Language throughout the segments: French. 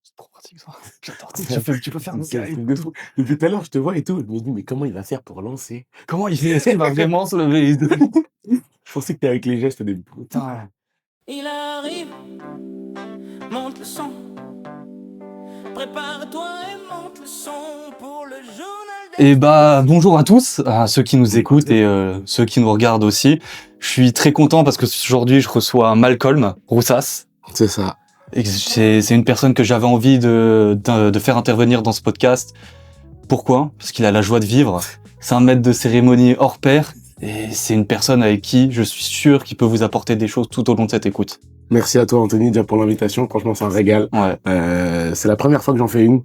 C'est trop pratique ça. J'adore, tu peux faire C'est un Nickel. truc de fou. Depuis tout à l'heure, je te vois et tout. Je me dis, mais comment il va faire pour lancer? Comment il fait? Est-ce qu'il va vraiment se lever? Je pensais que t'es avec les gestes des. Putain. Il arrive, monte le son. Prépare-toi et monte le son pour le journal des... Et bonjour à tous, à ceux qui nous écoutent et ceux qui nous regardent aussi. Je suis très content parce que aujourd'hui je reçois Malcolm Roussas. C'est ça. Et c'est une personne que j'avais envie de faire intervenir dans ce podcast. Pourquoi? Parce qu'il a la joie de vivre. C'est un maître de cérémonie hors pair. Et c'est une personne avec qui je suis sûr qu'il peut vous apporter des choses tout au long de cette écoute. Merci à toi, Anthony, déjà pour l'invitation. Franchement, c'est un régal. Ouais. C'est la première fois que j'en fais une.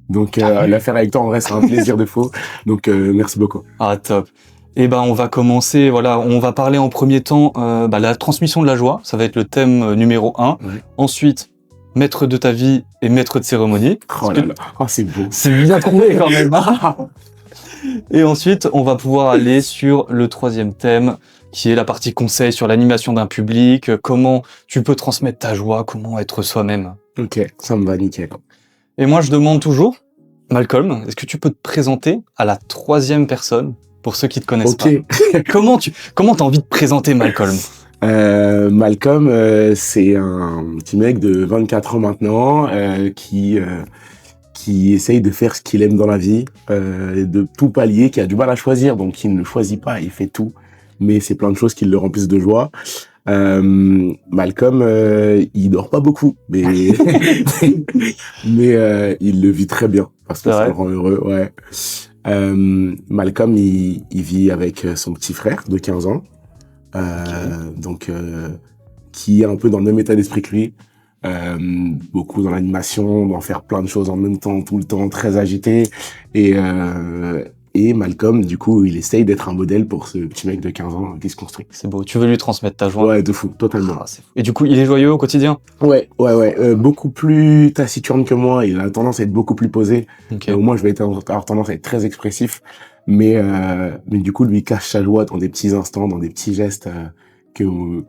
Donc, la faire avec toi, en vrai, c'est un plaisir de fou. Donc, merci beaucoup. Ah, top. Et on va commencer, voilà, on va parler en premier temps la transmission de la joie, ça va être le thème numéro 1. Ouais. Ensuite, maître de ta vie et maître de cérémonie. Oh là là. Oh, c'est beau. C'est bien tourné quand même. Et ensuite, on va pouvoir aller sur le troisième thème, qui est la partie conseil sur l'animation d'un public, comment tu peux transmettre ta joie, comment être soi-même. Ok, ça me va nickel. Et moi, je demande toujours, Malcolm, est-ce que tu peux te présenter à la troisième personne, pour ceux qui te connaissent pas? Comment t'as envie de présenter Malcolm? Malcolm, c'est un petit mec de 24 ans maintenant, qui essaye de faire ce qu'il aime dans la vie, de tout pallier, qui a du mal à choisir, donc il ne choisit pas, il fait tout, mais c'est plein de choses qui le remplissent de joie. Malcolm, il dort pas beaucoup, mais il le vit très bien parce que ça le rend heureux. Ouais. Malcolm, il vit avec son petit frère de 15 ans, donc qui est un peu dans le même état d'esprit que lui. Beaucoup dans l'animation, dans faire plein de choses en même temps, tout le temps, très agité. Et Malcolm, du coup, il essaye d'être un modèle pour ce petit mec de 15 ans qui se construit. C'est beau, tu veux lui transmettre ta joie? Ouais, de fou, totalement. Ah, c'est fou. Et du coup, il est joyeux au quotidien? Ouais. Beaucoup plus taciturne que moi, il a tendance à être beaucoup plus posé. Okay. Moi, je vais avoir tendance à être très expressif. Mais du coup, lui cache sa joie dans des petits instants, dans des petits gestes... que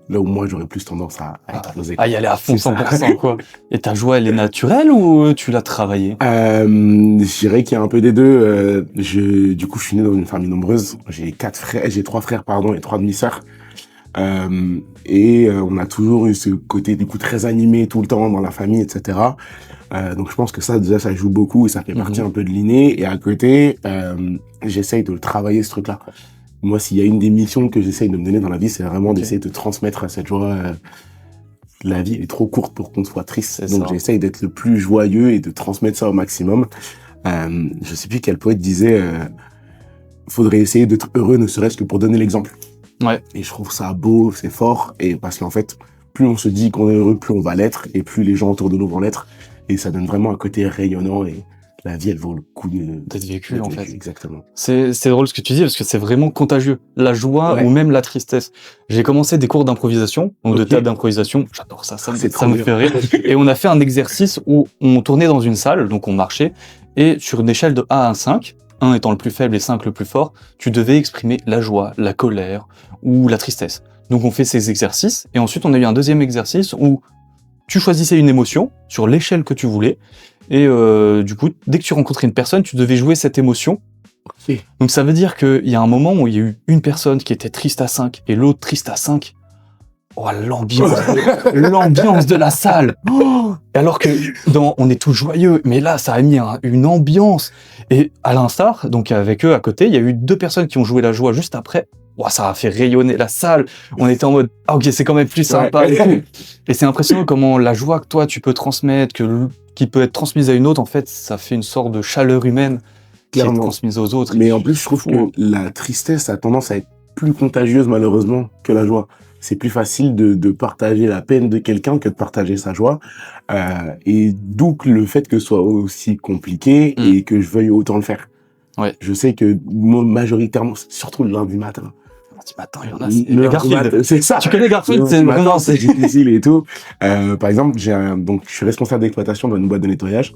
là où moi j'aurais plus tendance à exploser. Ah, y aller à fond 100% quoi. Et ta joie, elle est naturelle ou tu l'as travaillée? Je dirais qu'il y a un peu des deux. Du coup, je suis né dans une famille nombreuse. J'ai 3 frères et 3 demi-sœurs. On a toujours eu ce côté du coup très animé tout le temps dans la famille, etc. Donc je pense que ça déjà ça joue beaucoup et ça fait partie un peu de l'inné. Et à côté, j'essaye de le travailler ce truc-là. Moi, s'il y a une des missions que j'essaye de me donner dans la vie, c'est vraiment d'essayer de transmettre cette joie. La vie, elle est trop courte pour qu'on soit triste. Donc, j'essaye d'être le plus joyeux et de transmettre ça au maximum. Je sais plus quel poète disait, faudrait essayer d'être heureux, ne serait-ce que pour donner l'exemple. Ouais. Et je trouve ça beau, c'est fort. Et parce qu'en fait, plus on se dit qu'on est heureux, plus on va l'être. Et plus les gens autour de nous vont l'être. Et ça donne vraiment un côté rayonnant et la vie, elle vaut le coup d'être vécue, en fait. Exactement. C'est drôle ce que tu dis, parce que c'est vraiment contagieux. La joie ou même la tristesse. J'ai commencé des cours d'improvisation, donc de théâtre d'improvisation. J'adore ça, ça me fait rire. Et on a fait un exercice où on tournait dans une salle, donc on marchait, et sur une échelle de 1 à 5, 1 étant le plus faible et 5 le plus fort, tu devais exprimer la joie, la colère ou la tristesse. Donc on fait ces exercices, et ensuite on a eu un deuxième exercice où tu choisissais une émotion sur l'échelle que tu voulais, et du coup, dès que tu rencontrais une personne, tu devais jouer cette émotion. Okay. Donc ça veut dire qu'il y a un moment où il y a eu une personne qui était triste à 5 et l'autre triste à 5. Oh, l'ambiance de la salle. Oh, alors que on est tous joyeux, mais là, ça a mis une ambiance. Et à l'instar, donc avec eux à côté, il y a eu 2 personnes qui ont joué la joie juste après. Oh, ça a fait rayonner la salle. On était en mode, ah ok, c'est quand même plus sympa. Ouais. Et c'est impressionnant comment la joie que toi, tu peux transmettre, qui peut être transmise à une autre, en fait, ça fait une sorte de chaleur humaine qui est transmise aux autres. Mais en plus, je trouve que la tristesse a tendance à être plus contagieuse, malheureusement, que la joie. C'est plus facile de partager la peine de quelqu'un que de partager sa joie. Et d'où le fait que ce soit aussi compliqué et que je veuille autant le faire. Ouais. Je sais que majoritairement, surtout le lundi matin. Lundi matin, il y en a, c'est Garfield. C'est ça. Tu connais Garfield? C'est vraiment, c'est difficile et tout. Par exemple, je suis responsable d'exploitation dans une boîte de nettoyage.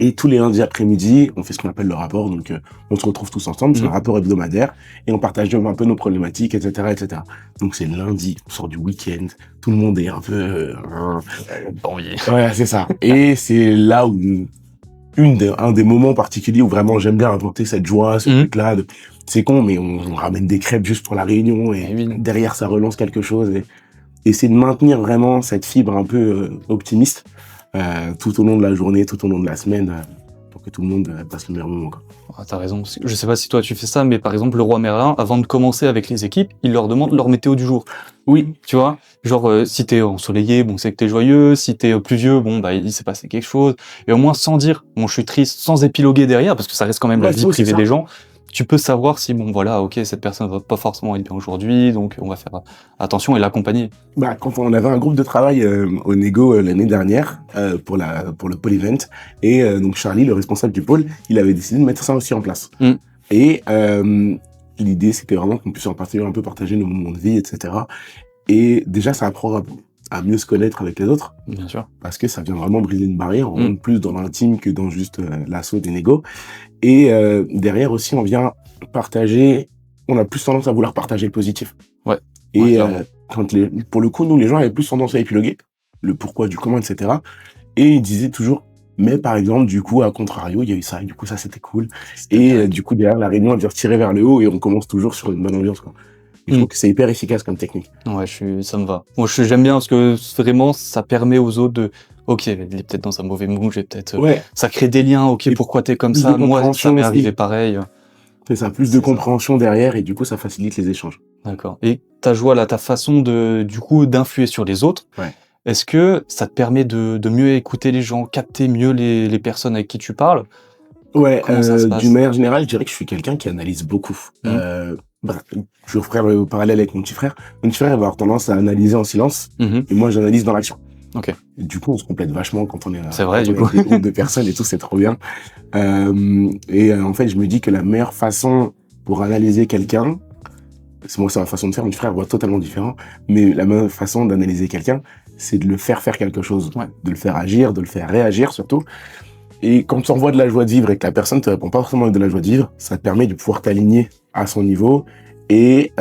Et tous les lundis après-midi, on fait ce qu'on appelle le rapport. Donc, on se retrouve tous ensemble, c'est un rapport hebdomadaire, et on partage un peu nos problématiques, etc., etc. Donc, c'est lundi, on sort du week-end, tout le monde est un peu... Ouais, c'est ça. Et c'est là où un des moments particuliers où vraiment j'aime bien inventer cette joie, ce truc-là. C'est con, mais on ramène des crêpes juste pour la réunion, et derrière, ça relance quelque chose. Et c'est de maintenir vraiment cette fibre un peu optimiste tout au long de la journée, tout au long de la semaine, pour que tout le monde passe le meilleur moment, quoi. Ah, t'as raison. Je sais pas si toi tu fais ça, mais par exemple, le roi Merlin, avant de commencer avec les équipes, il leur demande leur météo du jour. Oui. Tu vois, genre si t'es ensoleillé, bon c'est que t'es joyeux. Si t'es pluvieux, bon bah il s'est passé quelque chose. Et au moins sans dire, bon je suis triste, sans épiloguer derrière, parce que ça reste quand même la vie privée des gens. Tu peux savoir si bon voilà, ok, cette personne va pas forcément être bien aujourd'hui, donc on va faire attention et l'accompagner. Bah quand on avait un groupe de travail au Négo l'année dernière pour le pôle event, et donc Charlie, le responsable du pôle, il avait décidé de mettre ça aussi en place. Et l'idée c'était vraiment qu'on puisse un peu partager nos moments de vie, etc. Et déjà ça apprend à mieux se connaître avec les autres. Bien sûr. Parce que ça vient vraiment briser une barrière, on rentre plus dans l'intime que dans juste l'assaut des négos. Et derrière aussi, on vient partager, on a plus tendance à vouloir partager le positif. Ouais. Et pour le coup, nous, les gens avaient plus tendance à épiloguer le pourquoi, du comment, etc. Et ils disaient toujours, mais par exemple, du coup, à contrario, il y a eu ça, et du coup, ça, c'était cool. Et du coup, derrière, la réunion, elle vient se tirer vers le haut et on commence toujours sur une bonne ambiance, quoi. Je trouve que c'est hyper efficace comme technique. Ouais, ça me va. Moi, j'aime bien parce que vraiment, ça permet aux autres de, ok, il est peut-être dans un mauvais mood, j'ai peut-être, ça crée des liens, ok, et pourquoi t'es comme ça? Moi, ça m'est arrivé pareil. C'est ça, plus de compréhension derrière, et du coup, ça facilite les échanges. D'accord. Et ta joie, là, ta façon du coup, d'influer sur les autres. Ouais. Est-ce que ça te permet de mieux écouter les gens, capter mieux les personnes avec qui tu parles? Ouais, d'une manière générale, je dirais que je suis quelqu'un qui analyse beaucoup. Je ferai le parallèle avec mon petit frère. Mon petit frère va avoir tendance à analyser en silence, et moi j'analyse dans l'action. Ok. Et du coup, on se complète vachement quand on est c'est vrai, du coup. des groupes de personnes et tout, c'est trop bien. En fait, je me dis que la meilleure façon pour analyser quelqu'un, c'est ma façon de faire, mon petit frère voit totalement différent, mais la meilleure façon d'analyser quelqu'un, c'est de le faire quelque chose, de le faire agir, de le faire réagir surtout. Et quand tu envoies de la joie de vivre et que la personne te répond pas forcément avec de la joie de vivre, ça te permet de pouvoir t'aligner à son niveau et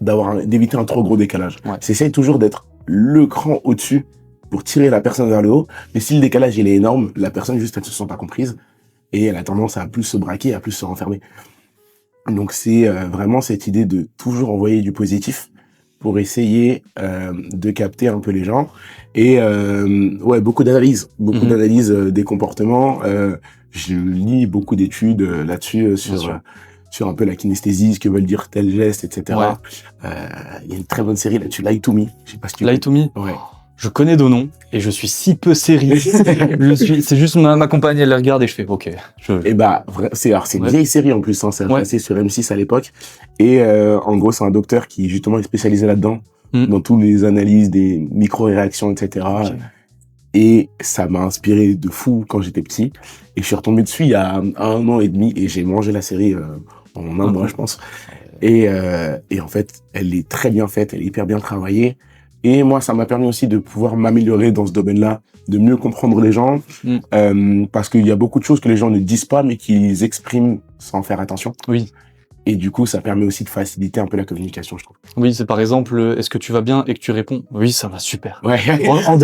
d'éviter un trop gros décalage. J'essaye toujours d'être le cran au-dessus pour tirer la personne vers le haut, mais si le décalage il est énorme, la personne juste elle se sent pas comprise et elle a tendance à plus se braquer, à plus se renfermer. Donc c'est vraiment cette idée de toujours envoyer du positif pour essayer de capter un peu les gens. Et beaucoup d'analyse des comportements. Je lis beaucoup d'études là-dessus sur un peu la kinesthésie, ce que veulent dire tel geste, etc. Il y a une très bonne série là-dessus, Lie to Me. Je sais pas si tu Lie to Me. Ouais. Je connais de nom et je suis si peu série. C'est juste ma compagne, elle les regarde et je fais ok. Et bah c'est une vieille série en plus, hein, c'est passé sur M6 à l'époque. Et en gros c'est un docteur qui justement est spécialisé là-dedans, dans toutes les analyses des micro-réactions, etc. Okay. Et ça m'a inspiré de fou quand j'étais petit. Et je suis retombé dessus il y a 1 an et demi et j'ai mangé la série en un mois, je pense. Et en fait, elle est très bien faite, elle est hyper bien travaillée. Et moi, ça m'a permis aussi de pouvoir m'améliorer dans ce domaine-là, de mieux comprendre les gens, parce qu'il y a beaucoup de choses que les gens ne disent pas, mais qu'ils expriment sans faire attention. Oui. Et du coup, ça permet aussi de faciliter un peu la communication, je trouve. Oui, c'est par exemple, est-ce que tu vas bien et que tu réponds, oui, ça va super. Ouais. En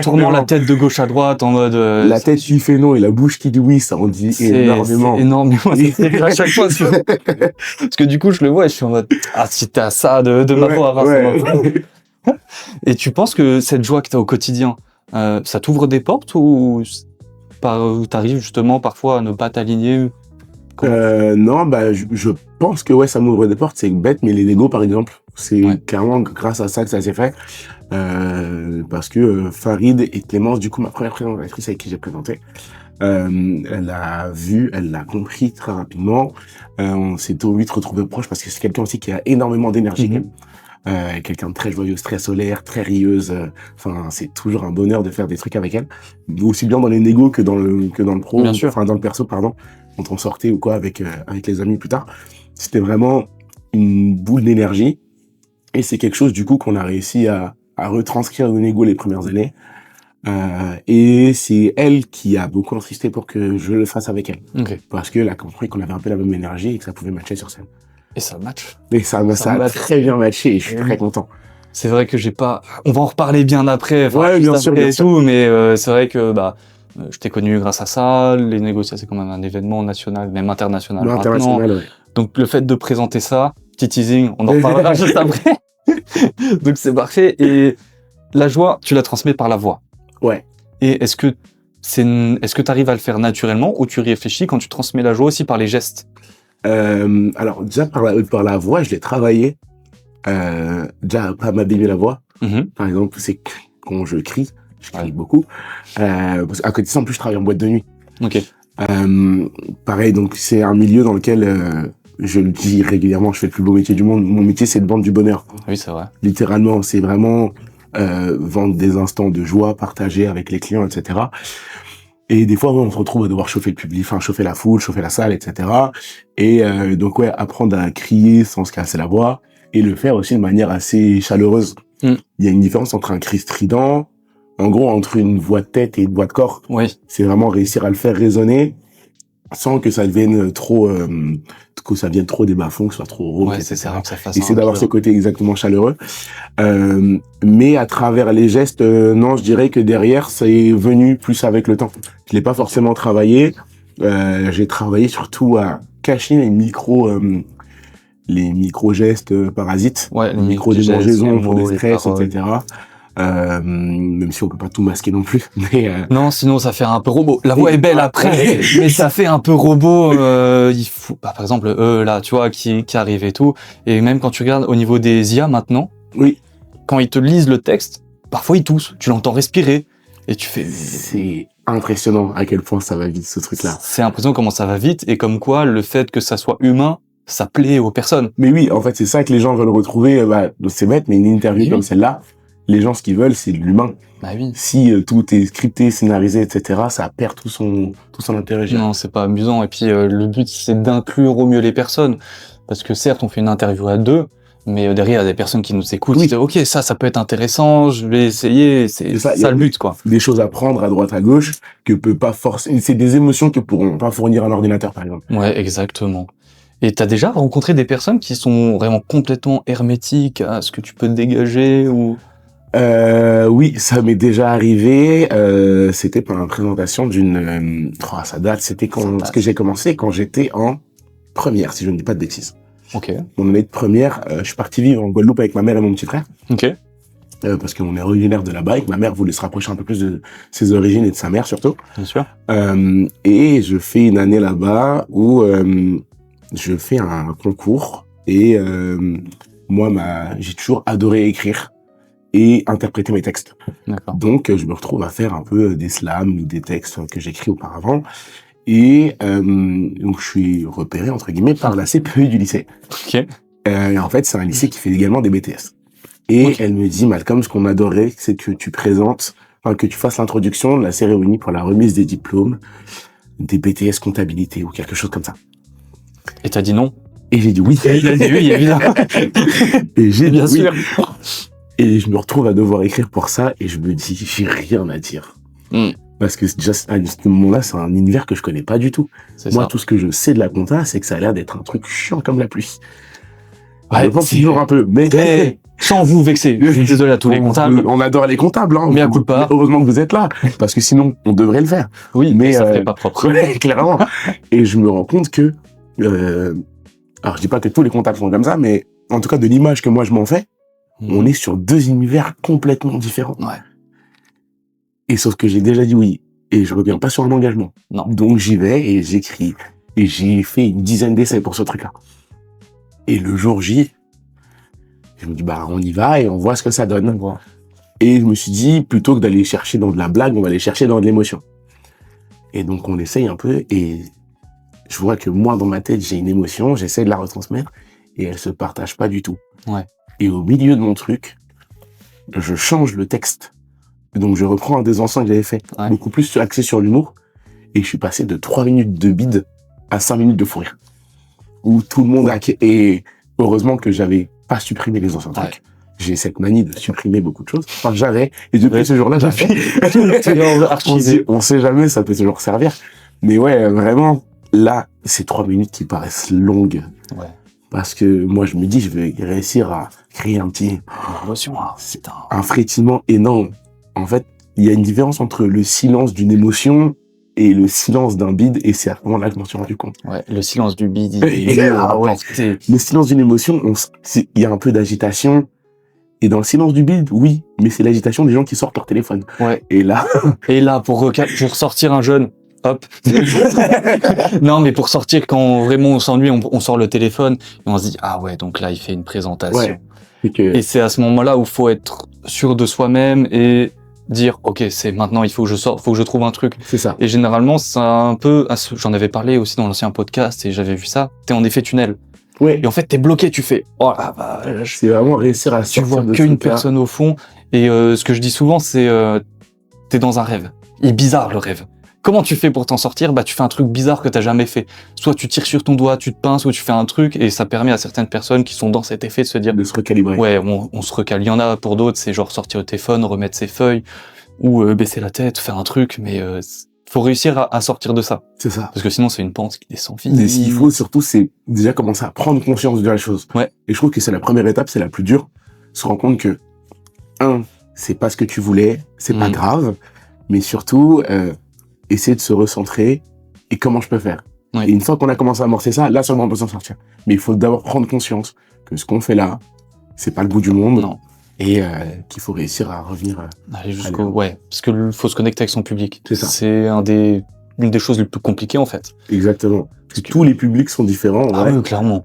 tournant la tête de gauche à droite, en mode... la tête qui fait non et la bouche qui dit oui, ça en dit énormément. C'est énormément. À chaque fois, parce que du coup, je le vois et je suis en mode, ah, si t'as ça de m'avoir. Et tu penses que cette joie que t'as au quotidien, ça t'ouvre des portes ou t'arrives justement parfois à ne pas t'aligner? Non, je pense que ça m'ouvre des portes, c'est bête, mais les Lego par exemple, c'est clairement grâce à ça que ça s'est fait. Parce que Farid et Clémence, du coup ma première présentatrice avec qui j'ai présenté, elle l'a compris très rapidement. On s'est vite retrouvés proches parce que c'est quelqu'un aussi qui a énormément d'énergie. Quelqu'un de très joyeuse, très solaire, très rieuse. Enfin, c'est toujours un bonheur de faire des trucs avec elle, aussi bien dans les négos que dans le pro, enfin dans le perso, pardon. Quand on sortait ou quoi avec les amis plus tard, c'était vraiment une boule d'énergie. Et c'est quelque chose du coup qu'on a réussi à retranscrire au négo les premières années. Et c'est elle qui a beaucoup insisté pour que je le fasse avec elle. Ok. Parce qu'elle a compris qu'on avait un peu la même énergie et que ça pouvait matcher sur scène. Et ça match. Et ça a match. très bien matché et je suis Oui. très content. C'est vrai que j'ai pas. On va en reparler bien après. Enfin, Ouais, juste bien sûr, après bien et sûr. tout, mais c'est vrai que je t'ai connu grâce à ça. Les négociations, c'est quand même un événement national, même international. Le Maintenant. international, ouais. Donc le fait de présenter ça, petit teasing, on en reparlera juste après. Donc c'est parfait. Et la joie, tu la transmets par la voix. Ouais. Et est-ce que tu arrives à le faire naturellement ou tu réfléchis quand tu transmets la joie aussi par les gestes? Alors, déjà, par la voix, je l'ai travaillé. Déjà, pas m'abîmer la voix. Mhm. Par exemple, c'est quand je crie Ouais. beaucoup. Parce qu'à côté de ça, en plus, je travaille en boîte de nuit. Ok. Pareil, donc c'est un milieu dans lequel, je le dis régulièrement, je fais le plus beau métier du monde. Mon métier, c'est de vendre du bonheur. Oui, c'est vrai. Littéralement, c'est vraiment vendre des instants de joie partagés avec les clients, etc. Et des fois, ouais, on se retrouve à devoir chauffer le public, enfin chauffer la foule, chauffer la salle, etc. Et donc ouais, apprendre à crier sans se casser la voix et le faire aussi de manière assez chaleureuse. Mm. Il y a une différence entre un cri strident, en gros entre une voix de tête et une voix de corps. Oui. C'est vraiment réussir à le faire résonner sans que ça devienne trop, que ça vienne trop des bas-fonds, que ce soit trop rauque, Ouais, etc. c'est ça, que ça fasse. Essayer un d'avoir peu- ce côté exactement chaleureux. Mais à travers les gestes, non, je dirais que derrière, c'est venu plus avec le temps. Je l'ai pas forcément travaillé. J'ai travaillé surtout à cacher les micro-gestes parasites, Ouais, les micro-démangeaisons pour mots, des les stress, paroles. etc. Même si on peut pas tout masquer non plus. Mais Non, sinon ça fait un peu robot. La voix Oui. est belle après, mais ça fait un peu robot. Il faut, par exemple, là, tu vois, qui arrive et tout. Et même quand tu regardes au niveau des IA maintenant, oui, quand ils te lisent le texte, parfois ils toussent. Tu l'entends respirer et tu fais. c'est impressionnant à quel point ça va vite, ce truc-là. C'est impressionnant comment ça va vite et comme quoi le fait que ça soit humain, ça plaît aux personnes. Mais oui, en fait, c'est ça que les gens veulent retrouver. C'est bête, mais une interview Oui. comme celle-là, les gens, ce qu'ils veulent, c'est de l'humain. Bah oui. Si tout est scripté, scénarisé, etc., ça perd tout son intérêt. Non, c'est pas amusant. Et puis le but, c'est d'inclure au mieux les personnes. Parce que certes, on fait une interview à deux, mais derrière, il y a des personnes qui nous écoutent. Oui. Qui disent, ok, ça peut être intéressant, je vais essayer. C'est ça, ça le but, quoi. Des choses à prendre à droite, à gauche, que peut pas forcer. C'est des émotions que pourront pas fournir un ordinateur, par exemple. Ouais, exactement. Et t'as déjà rencontré des personnes qui sont vraiment complètement hermétiques à ce que tu peux dégager ou... Oui, ça m'est déjà arrivé. C'était pour la présentation d'une. Ça date. C'était ce que j'ai commencé quand j'étais en première, si je ne dis pas de bêtises. Ok. Mon année de première, je suis parti vivre en Guadeloupe avec ma mère et mon petit frère. Ok. Parce qu'on est originaire de là-bas et que ma mère voulait se rapprocher un peu plus de ses origines et de sa mère surtout. Bien sûr. Et je fais une année là-bas où je fais un concours et moi, j'ai toujours adoré écrire et interpréter mes textes. D'accord. Donc, je me retrouve à faire un peu des slams ou des textes que j'écris auparavant. Et donc, je suis repéré, entre guillemets, par la CPE du lycée. Ok. Et en fait, c'est un lycée qui fait également des BTS. Et Ok. elle me dit, Malcolm, ce qu'on adorait, c'est que tu présentes, enfin, que tu fasses l'introduction de la cérémonie pour la remise des diplômes des BTS comptabilité ou quelque chose comme ça. Et t'as dit non? Et j'ai dit oui. Il a dit oui, évidemment. Et j'ai dit Bien oui. sûr. Et je me retrouve à devoir écrire pour ça et je me dis, j'ai rien à dire. Mm. Parce que déjà, à ce moment-là, c'est un univers que je connais pas du tout. C'est Moi, ça. tout ce que je sais de la compta, c'est que ça a l'air d'être un truc chiant comme la pluie. Ouais, je pense c'est- toujours un peu, mais Eh, sans vous vexer. Je suis désolé à tous les comptables. on adore les comptables, hein. Mais à coup de pas. Heureusement que vous êtes là, parce que sinon, on devrait le faire. Oui, mais, mais ça ferait pas propre. Ouais, clairement. Et je me rends compte que, alors je dis pas que tous les comptables sont comme ça, mais en tout cas, de l'image que moi je m'en fais, on est sur deux univers complètement différents. Ouais. Et sauf que j'ai déjà dit oui. Et je reviens pas sur un engagement. Non. Donc j'y vais et j'écris. Et j'ai fait une dizaine d'essais pour ce truc-là. Et le jour J, je me dis, on y va et on voit ce que ça donne. Et je me suis dit, plutôt que d'aller chercher dans de la blague, on va aller chercher dans de l'émotion. Et donc on essaye un peu et je vois que moi, dans ma tête, j'ai une émotion, j'essaie de la retransmettre et elle se partage pas du tout. Ouais. Et au milieu de mon truc, je change le texte. Donc je reprends un des anciens que j'avais fait, Ouais. beaucoup plus axé sur l'humour, et je suis passé de 3 minutes de bide à 5 minutes de fou rire. Où tout le monde a... Et heureusement que j'avais pas supprimé les anciens Ouais. trucs. j'ai cette manie de supprimer beaucoup de choses. Enfin, j'avais. Et depuis Ouais. ce jour-là, j'ai fait. Archivé. On sait jamais, ça peut toujours servir. Mais ouais, vraiment, là, c'est 3 minutes qui paraissent longues. Ouais. Parce que moi, je me dis, je vais réussir à créer un petit, Émotion, hein. Putain. un frétillement énorme. En fait, il y a une différence entre le silence d'une émotion et le silence d'un bide, et c'est à ce moment-là que je m'en suis rendu compte. Ouais, le silence du bide. Ah ouais. Le silence d'une émotion, il y a un peu d'agitation. Et dans le silence du bide, oui, mais c'est l'agitation des gens qui sortent leur téléphone. Ouais. Et là, Et là, pour ressortir un jeune, hop. Non, mais pour sortir, quand vraiment on s'ennuie, on sort le téléphone et on se dit, ah ouais, donc là, il fait une présentation. ouais, c'est que, Et c'est à ce moment-là où faut être sûr de soi-même et dire, ok, c'est maintenant, il faut que je sorte, faut que je trouve un truc. c'est ça. Et généralement, c'est un peu, j'en avais parlé aussi dans l'ancien podcast et j'avais vu ça, t'es en effet tunnel. Ouais, Et en fait, t'es bloqué, tu fais, oh là, bah, c'est vraiment réussir à tu sortir vois de ce qu'une truc-là. personne au fond. Et ce que je dis souvent, c'est, t'es dans un rêve. Il est bizarre, le rêve. Comment tu fais pour t'en sortir? Bah, tu fais un truc bizarre que t'as jamais fait. Soit tu tires sur ton doigt, tu te pinces, ou tu fais un truc, et ça permet à certaines personnes qui sont dans cet effet de se dire, De se recalibrer. ouais, on se recale. Il y en a pour d'autres, c'est genre sortir le téléphone, remettre ses feuilles, ou baisser la tête, faire un truc, mais faut réussir à sortir de ça. C'est ça. Parce que sinon, c'est une pente qui descend vite. Mais ce qu'il faut surtout, c'est déjà commencer à prendre conscience de la chose. Ouais. Et je trouve que c'est la première étape, c'est la plus dure. Se rendre compte que, c'est pas ce que tu voulais, c'est pas grave, mais surtout, essayer de se recentrer et comment je peux faire. Ouais. Et une fois qu'on a commencé à amorcer ça, là seulement on peut s'en sortir. Mais il faut d'abord prendre conscience que ce qu'on fait là, c'est pas le bout du monde. Non. Et qu'il faut réussir à revenir. Aller jusqu'au, Allez. ouais. Parce que faut se connecter avec son public. C'est ça. C'est une des choses les plus compliquées, en fait. Exactement. Parce que tous les publics sont différents. Ah ouais. oui, clairement.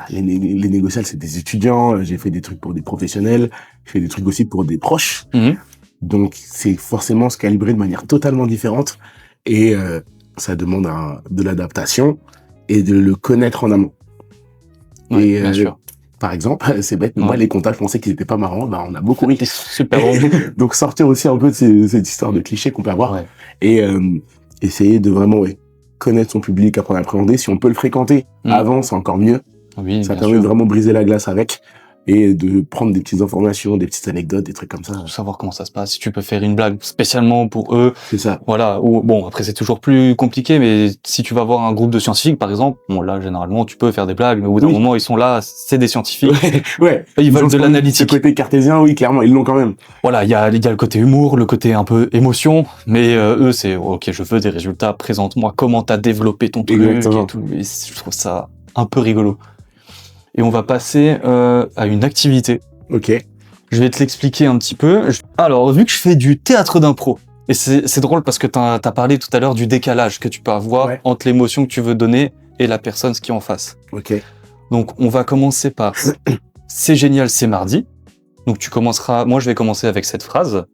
Les négociables, c'est des étudiants. J'ai fait des trucs pour des professionnels. J'ai fait des trucs aussi pour des proches. Mhm. Donc, c'est forcément se calibrer de manière totalement différente. Et ça demande de l'adaptation et de le connaître en amont. Ouais, Et, bien sûr. Par exemple, c'est bête, mais moi, Ouais. les comptables, je pensais qu'ils étaient pas marrants. Bah, on a beaucoup ri. T'es super bon. Donc, sortir aussi un peu de cette histoire de clichés qu'on peut avoir. Ouais. Et essayer de vraiment connaître son public, apprendre à appréhender. Si on peut le fréquenter avant, c'est encore mieux. Oui, Ça bien permet sûr. de vraiment briser la glace avec et de prendre des petites informations, des petites anecdotes, des trucs comme ça. Pour savoir comment ça se passe. Si tu peux faire une blague spécialement pour eux. C'est ça. Voilà. Ou, bon, après, c'est toujours plus compliqué, mais si tu vas voir un groupe de scientifiques, par exemple, bon, là, généralement, tu peux faire des blagues, mais au bout d'un Oui. moment, ils sont là, c'est des scientifiques. Ouais. Ils veulent ont de ce l'analytique. côté cartésien, oui, clairement, ils l'ont quand même. Voilà, il y a le côté humour, le côté un peu émotion, mais eux, c'est, ok, je veux des résultats, présente-moi comment t'as développé ton truc Exactement. et tout. Et je trouve ça un peu rigolo. Et on va passer à une activité. Ok. Je vais te l'expliquer un petit peu. Alors, vu que je fais du théâtre d'impro, et c'est drôle parce que t'as parlé tout à l'heure du décalage que tu peux avoir Ouais. entre l'émotion que tu veux donner et la personne qui est en face. Ok. Donc, on va commencer par « C'est génial, c'est mardi ». Donc, tu commenceras... Moi, je vais commencer avec cette phrase.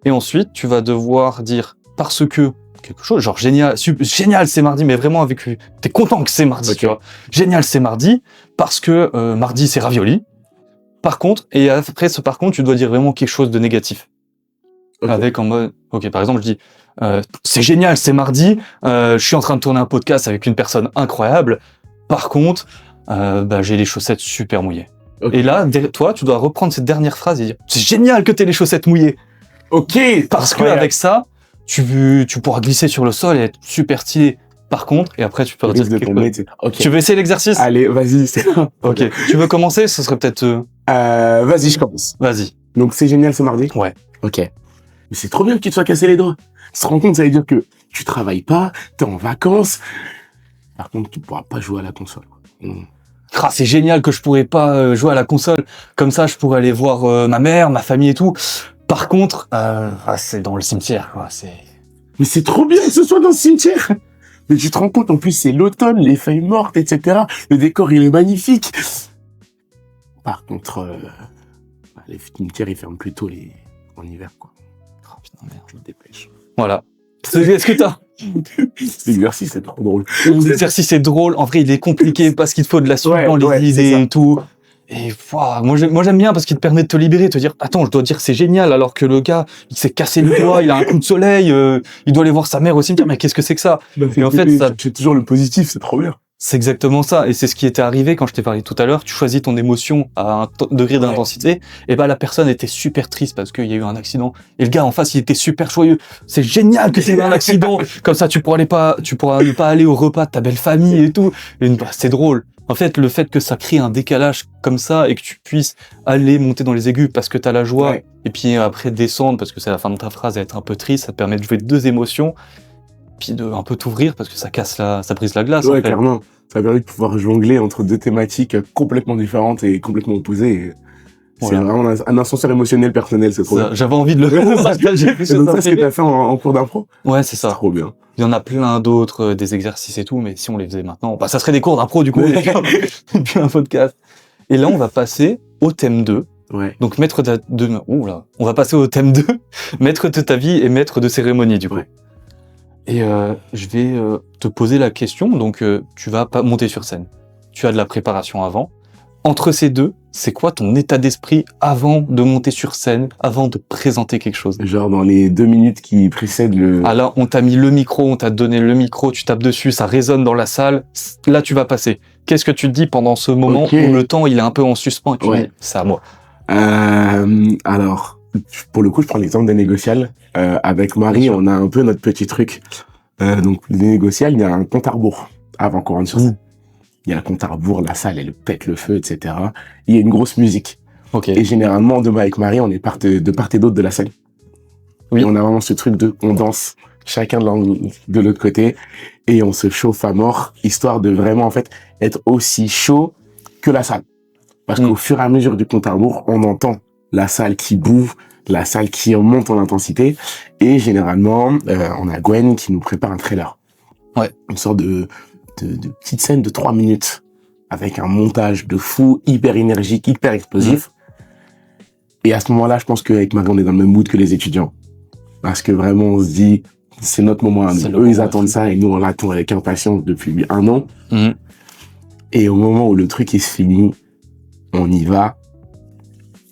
Et ensuite, tu vas devoir dire « parce que » quelque chose, genre « génial, génial, c'est mardi », mais vraiment avec... T'es content que c'est mardi, Ok. tu vois. « Génial, c'est mardi » parce que mardi, c'est ravioli. Par contre, et après ce par contre, tu dois dire vraiment quelque chose de négatif. Ok. Avec en mode... Ok, par exemple, je dis « c'est génial, c'est mardi, je suis en train de tourner un podcast avec une personne incroyable. Par contre... bah, j'ai les chaussettes super mouillées. » Ok. Et là, toi, tu dois reprendre cette dernière phrase et dire « C'est génial que t'aies les chaussettes mouillées !» Ok. Parce que Incroyable. avec ça, tu pourras glisser sur le sol et être super stylé. Par contre, et après tu peux Tu redire risques de quelque tomber, chose. tu sais. Ok. Tu veux essayer l'exercice? Allez, vas-y, c'est Ok. Tu veux commencer? Ce serait peut-être... Vas-y, je commence. Vas-y. Donc, c'est génial ce mardi? Ouais. Ok. Mais c'est trop bien que tu te sois cassé les doigts. Tu te rends compte, ça veut dire que tu travailles pas, t'es en vacances. Par contre, tu pourras pas jouer à la console. Ah, c'est génial que je pourrais pas jouer à la console. Comme ça, je pourrais aller voir ma mère, ma famille et tout. Par contre, c'est dans le cimetière, quoi. Mais c'est trop bien que ce soit dans le cimetière. Mais tu te rends compte, en plus, c'est l'automne, les feuilles mortes, etc. Le décor, il est magnifique. Par contre, les cimetières, ils ferment plus tôt en hiver, quoi. Oh, putain, merde. Je me dépêche. Voilà. Est-ce que t'as... L'exercice, c'est trop drôle. L'exercice est drôle. En vrai, il est compliqué parce qu'il te faut de la suite Ouais, dans les ouais, c'est idées ça. et tout. Et wow, moi j'aime bien parce qu'il te permet de te libérer, de te dire attends, je dois dire c'est génial alors que le gars il s'est cassé le doigt, il a un coup de soleil, il doit aller voir sa mère au cimetière, mais qu'est-ce que c'est que ça? Et en fait, ça- tu fais toujours le positif, c'est trop bien. C'est exactement ça, et c'est ce qui était arrivé quand je t'ai parlé tout à l'heure. Tu choisis ton émotion à un degré d'intensité, et bah la personne était super triste parce qu'il y a eu un accident. Et le gars en face, il était super joyeux. C'est génial que c'est un accident. Comme ça, tu pourras ne pas aller au repas de ta belle famille et tout. Et bah, c'est drôle. En fait, le fait que ça crée un décalage comme ça et que tu puisses aller monter dans les aigus parce que t'as la joie, et puis après descendre parce que c'est la fin de ta phrase et être un peu triste, ça te permet de jouer deux émotions. Puis de un peu t'ouvrir parce que ça brise la glace. Ouais, en fait. clairement. Ça permet de pouvoir jongler entre deux thématiques complètement différentes et complètement opposées. Et Voilà. c'est vraiment un ascenseur émotionnel personnel, c'est trop bien. J'avais envie de le partager. Et donc ça, ce que t'as fait en cours d'impro? Ouais, c'est ça. Trop bien. Il y en a plein d'autres, des exercices et tout, mais si on les faisait maintenant, bah ça serait des cours d'impro du coup, et puis un podcast. Et là, on va passer au thème 2. Ouais. Donc on va passer au thème 2, maître de ta vie et maître de cérémonie du coup. Ouais. Et je vais te poser la question, donc tu vas pas monter sur scène. Tu as de la préparation avant. Entre ces deux, c'est quoi ton état d'esprit avant de monter sur scène, avant de présenter quelque chose? Genre dans les 2 minutes qui précèdent le... Ah là, on t'a mis le micro, on t'a donné le micro, tu tapes dessus, ça résonne dans la salle, là tu vas passer. Qu'est-ce que tu te dis pendant ce moment où le temps il est un peu en suspens et tu dis, c'est à moi? Alors, pour le coup, je prends l'exemple des négociales. Avec Marie, on a un peu notre petit truc. Donc, les négociales, il y a un compte à rebours avant qu'on rentre sur scène. Il y a un compte à rebours, la salle, elle pète le feu, etc. Il y a une grosse musique. Ok. Et généralement, demain avec Marie, on est de part et d'autre de la scène. Oui. Et on a vraiment ce truc on danse chacun de l'autre côté et on se chauffe à mort, histoire de vraiment, en fait, être aussi chaud que la salle. Parce qu'au fur et à mesure du compte à rebours, on entend la salle qui boue, la salle qui monte en intensité. Et généralement, on a Gwen qui nous prépare un trailer. Ouais. Une sorte de petite scène de 3 minutes avec un montage de fou, hyper énergique, hyper explosif. Et à ce moment-là, je pense qu'avec Marie, on est dans le même mood que les étudiants. Parce que vraiment, on se dit, c'est notre moment à nous. Eux, ils attendent ça et nous, on l'attend avec impatience depuis 1 an. Et au moment où le truc il se finit, on y va.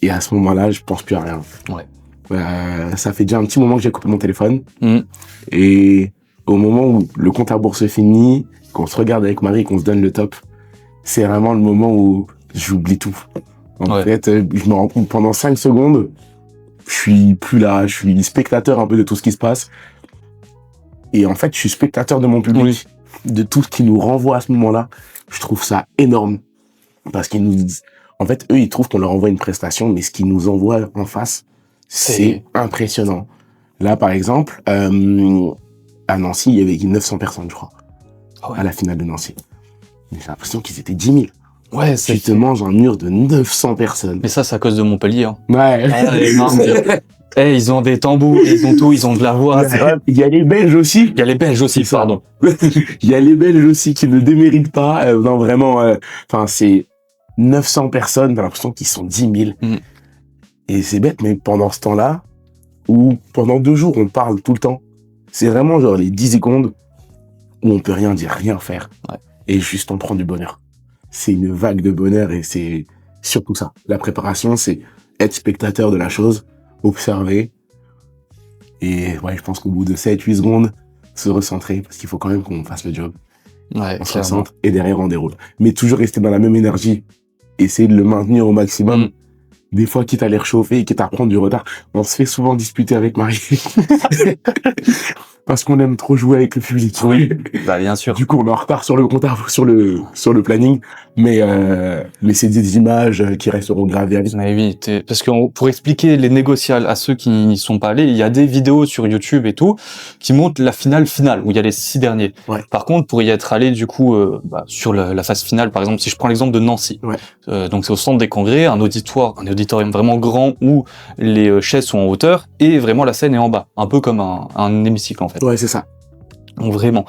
Et à ce moment-là, je pense plus à rien. Ouais. Ça fait déjà un petit moment que j'ai coupé mon téléphone. Et au moment où le compte à rebours se finit, qu'on se regarde avec Marie, qu'on se donne le top, c'est vraiment le moment où j'oublie tout. En fait, je me rends compte pendant 5 secondes, je suis plus là, je suis spectateur un peu de tout ce qui se passe. Et en fait, je suis spectateur de mon public, de tout ce qui nous renvoie à ce moment-là. Je trouve ça énorme. Parce en fait, eux, ils trouvent qu'on leur envoie une prestation, mais ce qu'ils nous envoient en face, c'est impressionnant. Là, par exemple, à Nancy, il y avait 900 personnes, je crois, à la finale de Nancy. Mais j'ai l'impression qu'ils étaient 10 000. Ouais, tu te manges un mur de 900 personnes. Mais ça, c'est à cause de Montpellier. Hein. Ouais. Ils ont des tambours, ils ont tout, ils ont de la voix. C'est vrai. Il y a les Belges aussi. Il y a les Belges aussi, pardon. Il y a les Belges aussi qui ne déméritent pas. Non, vraiment, enfin, c'est 900 personnes, t'as l'impression qu'ils sont 10 000. Et c'est bête, mais pendant ce temps-là, où pendant 2 jours, on parle tout le temps, c'est vraiment genre les 10 secondes où on peut rien dire, rien faire. Et juste on prend du bonheur. C'est une vague de bonheur et c'est surtout ça. La préparation, c'est être spectateur de la chose, observer. Et ouais, je pense qu'au bout de 7-8 secondes, se recentrer, parce qu'il faut quand même qu'on fasse le job. Ouais, on se recentre et derrière on déroule. Mais toujours rester dans la même énergie. Essayer de le maintenir au maximum. Des fois, quitte à les réchauffer et quitte à prendre du retard. On se fait souvent disputer avec Marie. Parce qu'on aime trop jouer avec le public. Oui, bah bien sûr. Du coup, on est en retard sur le compteur, sur le planning. Mais c'est des images qui resteront gravées à vie. Mais oui, parce que pour expliquer les négociales à ceux qui n'y sont pas allés, il y a des vidéos sur YouTube et tout qui montrent la finale, où il y a les 6 derniers. Ouais. Par contre, pour y être allé, du coup, sur la phase finale, par exemple, si je prends l'exemple de Nancy. Donc c'est au centre des congrès, un auditorium vraiment grand où les chaises sont en hauteur et vraiment la scène est en bas. Un peu comme un hémicycle, en fait. Ouais, c'est ça. Donc vraiment.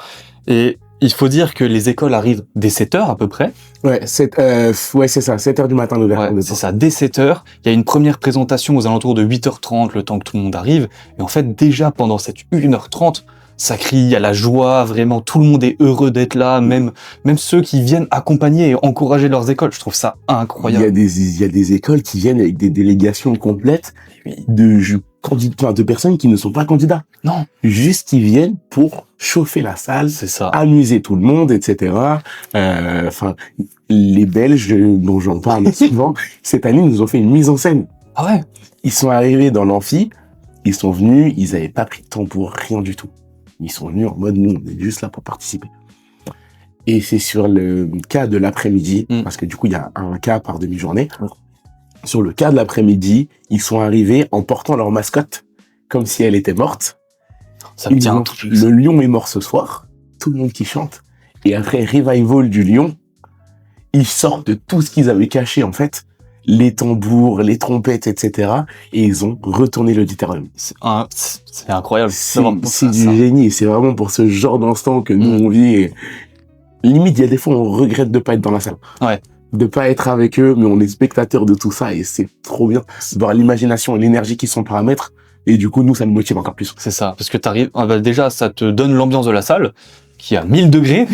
Et il faut dire que les écoles arrivent dès 7h à peu près. Ouais, c'est ça, 7h du matin d'ouverture. Ouais, c'est ça, dès 7h. Il y a une première présentation aux alentours de 8h30, le temps que tout le monde arrive. Et en fait, déjà pendant cette 1h30, ça crie, il y a la joie, vraiment, tout le monde est heureux d'être là, même ceux qui viennent accompagner et encourager leurs écoles. Je trouve ça incroyable. Il y a des écoles qui viennent avec des délégations complètes de personnes qui ne sont pas candidats. Non. Juste, ils viennent pour chauffer la salle, C'est ça. amuser tout le monde, etc. Enfin, les Belges, dont j'en parle souvent, cette année, nous ont fait une mise en scène. Ah ouais? Ils sont arrivés dans l'amphi, ils sont venus, ils avaient pas pris de temps pour rien du tout. Ils sont venus en mode, nous, on est juste là pour participer. Et c'est sur le cas de l'après-midi, parce que du coup, il y a un cas par demi-journée. Sur le cas de l'après-midi, ils sont arrivés en portant leur mascotte, comme si elle était morte. Ça me Ils tient un ont, truc. le lion est mort ce soir, tout le monde qui chante. Et après revival du lion, ils sortent de tout ce qu'ils avaient caché, en fait, les tambours, les trompettes, etc. Et ils ont retourné l'auditorium. C'est incroyable. C'est d'avoir pensé à du ça. génie. C'est vraiment pour ce genre d'instant que nous, on vit. Et limite, il y a des fois, on regrette de pas être dans la salle. Ouais. De pas être avec eux, mais on est spectateur de tout ça. Et c'est trop bien de voir l'imagination et l'énergie qui sont prêts à mettre. Et du coup, nous, ça nous motive encore plus. C'est ça. Parce que t'arrives, déjà, ça te donne l'ambiance de la salle, qui est à 1000 degrés.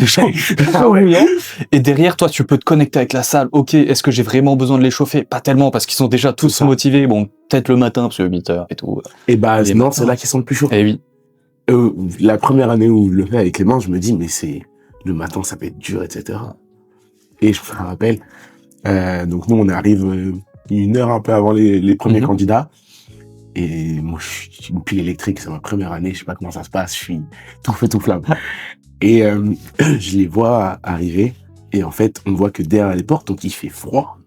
Ah ouais. Et derrière, toi, tu peux te connecter avec la salle. Ok, est-ce que j'ai vraiment besoin de les chauffer? Pas tellement, parce qu'ils sont déjà tous C'est ça. motivés. Bon, peut-être le matin, parce que 8h et tout. Et bah, Les non, matins. c'est là qu'ils sont le plus chauds. Eh oui. La première année où je le fais avec Clément, je me dis, mais c'est, le matin, ça peut être dur, etc. Et je me rappelle, donc nous, on arrive une heure un peu avant les premiers candidats. Et moi, je suis une pile électrique, c'est ma première année, je sais pas comment ça se passe, je suis tout feu, tout flamme. Et je les vois arriver, et en fait, on voit que derrière les portes, donc il fait froid,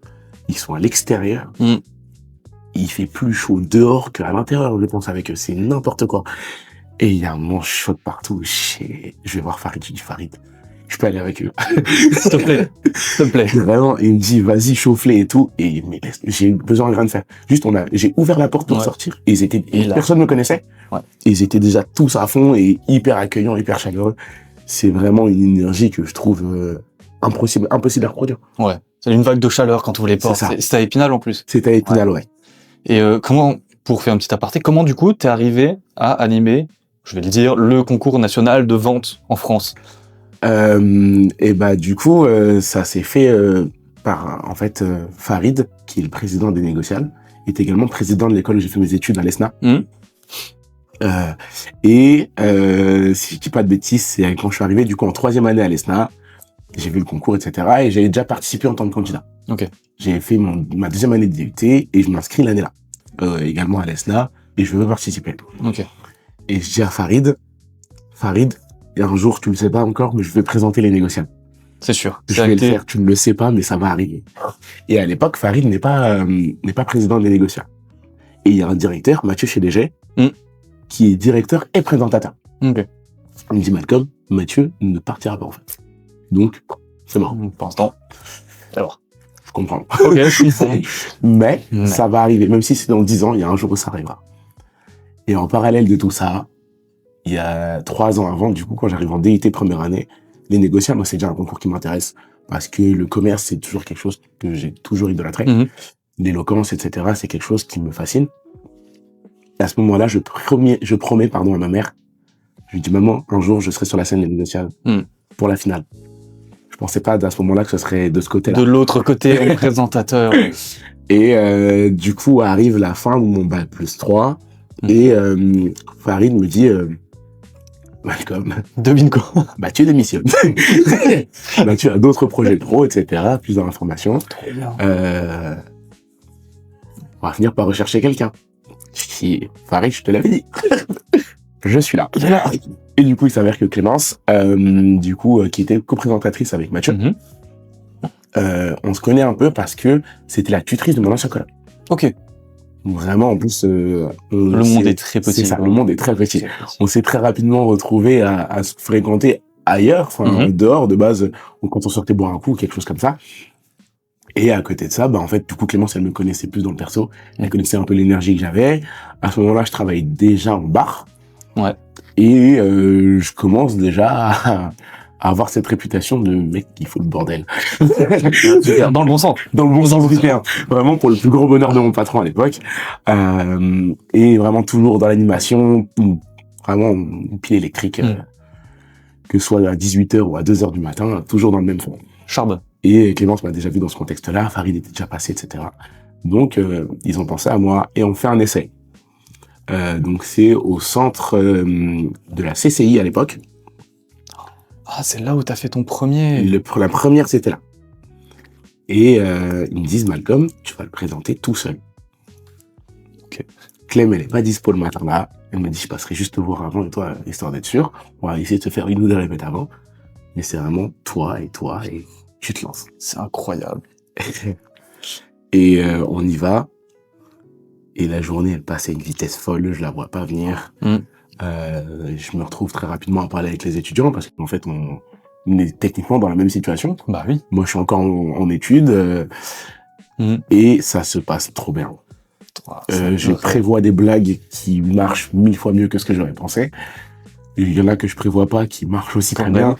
ils sont à l'extérieur, il fait plus chaud dehors qu'à l'intérieur, je pense, avec eux, c'est n'importe quoi. Et il y a un moment, je saute partout, je vais voir Farid, je dis Farid, je peux aller avec eux. S'il te plaît. S'il te plaît. Vraiment, il me dit, vas-y, chauffe-les et tout. Et, mais j'ai besoin de rien de faire. Juste, j'ai ouvert la porte pour sortir. Et là. personne me connaissait. Ouais. Et ils étaient déjà tous à fond et hyper accueillants, hyper chaleureux. C'est vraiment une énergie que je trouve impossible à reproduire. Ouais. C'est une vague de chaleur quand tu ouvres les portes. C'est ça. C'est à Épinal en plus. C'était à Épinal, ouais. Et pour faire un petit aparté, comment du coup t'es arrivé à animer, je vais le dire, le concours national de vente en France? Et bah, du coup, ça s'est fait par, en fait, Farid, qui est le président des négociables, est également président de l'école où j'ai fait mes études à l'ESNA. Si je dis pas de bêtises, c'est quand je suis arrivé, du coup, en 3e année à l'ESNA, j'ai vu le concours, etc. Et j'avais déjà participé en tant que candidat. Ok. J'ai fait ma 2e année de DUT et je m'inscris l'année là. Également à l'ESNA, et je veux participer. Ok. Et je dis à Farid, et un jour, tu le sais pas encore, mais je vais présenter les négociables. C'est sûr. Je vais le faire, tu ne le sais pas, mais ça va arriver. Et à l'époque, Farid n'est pas président des négociables. Et il y a un directeur, Mathieu Chédégé, qui est directeur et présentateur. Ok. Il me dit, Malcolm, Mathieu ne partira pas, en fait. Donc, c'est mort. Pour l'instant. Alors. Je comprends. Ok, je comprends. Mais ça va arriver, même si c'est dans 10 ans, il y a un jour où ça arrivera. Et en parallèle de tout ça, il y a 3 ans avant, du coup, quand j'arrive en DUT première année, les négociables, moi, c'est déjà un concours qui m'intéresse parce que le commerce, c'est toujours quelque chose que j'ai toujours idolâtré. L'éloquence, etc., c'est quelque chose qui me fascine. Et à ce moment-là, je promets, à ma mère, je lui dis, maman, un jour, je serai sur la scène des négociables pour la finale. Je pensais pas à ce moment-là que ce serait de ce côté-là. De l'autre côté, le présentateur. Et du coup, arrive la fin de mon bac plus 3 et Farid me dit, Malcolm, Devine quoi? tu démissionnes. Tu as d'autres projets pro, etc., plus d'informations. Trop bien. On va finir par rechercher quelqu'un. Je dis, Farid, je te l'avais dit. Je suis là. Il est là. Et du coup, il s'avère que Clémence, qui était coprésentatrice avec Mathieu, on se connaît un peu parce que c'était la tutrice de mon ancien collègue. Ok. Vraiment, en plus, Le monde est très petit. C'est ça, le monde est très petit. On s'est très rapidement retrouvés à se fréquenter ailleurs, dehors, de base, quand on sortait boire un coup, quelque chose comme ça. Et à côté de ça, en fait, du coup, Clémence, elle me connaissait plus dans le perso. Elle connaissait un peu l'énergie que j'avais. À ce moment-là, je travaillais déjà en bar. Ouais. Et je commence déjà à avoir cette réputation de mec qui fout le bordel. Dans le bon sens. Dans le bon sens du terme. Vraiment pour le plus grand bonheur de mon patron à l'époque. Et vraiment toujours dans l'animation, vraiment une pile électrique, que ce soit à 18h ou à 2h du matin, toujours dans le même fond. Charbonne. Et Clémence m'a déjà vu dans ce contexte-là, Farid était déjà passé, etc. Donc ils ont pensé à moi et on fait un essai. Donc c'est au centre de la CCI à l'époque. Ah, c'est là où t'as fait ton premier. La première, c'était là. Et ils me disent, Malcolm, tu vas le présenter tout seul. Ok. Clem, elle est pas dispo le matin là. Elle me dit, je passerai juste te voir avant et toi, histoire d'être sûr. On va essayer de te faire une ou deux répètes avant. Mais c'est vraiment toi et tu te lances. C'est incroyable. Et on y va. Et la journée, elle passe à une vitesse folle. Je la vois pas venir. Je me retrouve très rapidement à parler avec les étudiants parce qu'en fait, on est techniquement dans la même situation. Bah oui. Moi, je suis encore en études. Et ça se passe trop bien. Je prévois des blagues qui marchent 1000 fois mieux que ce que j'aurais pensé. Il y en a que je prévois pas qui marchent aussi très bien.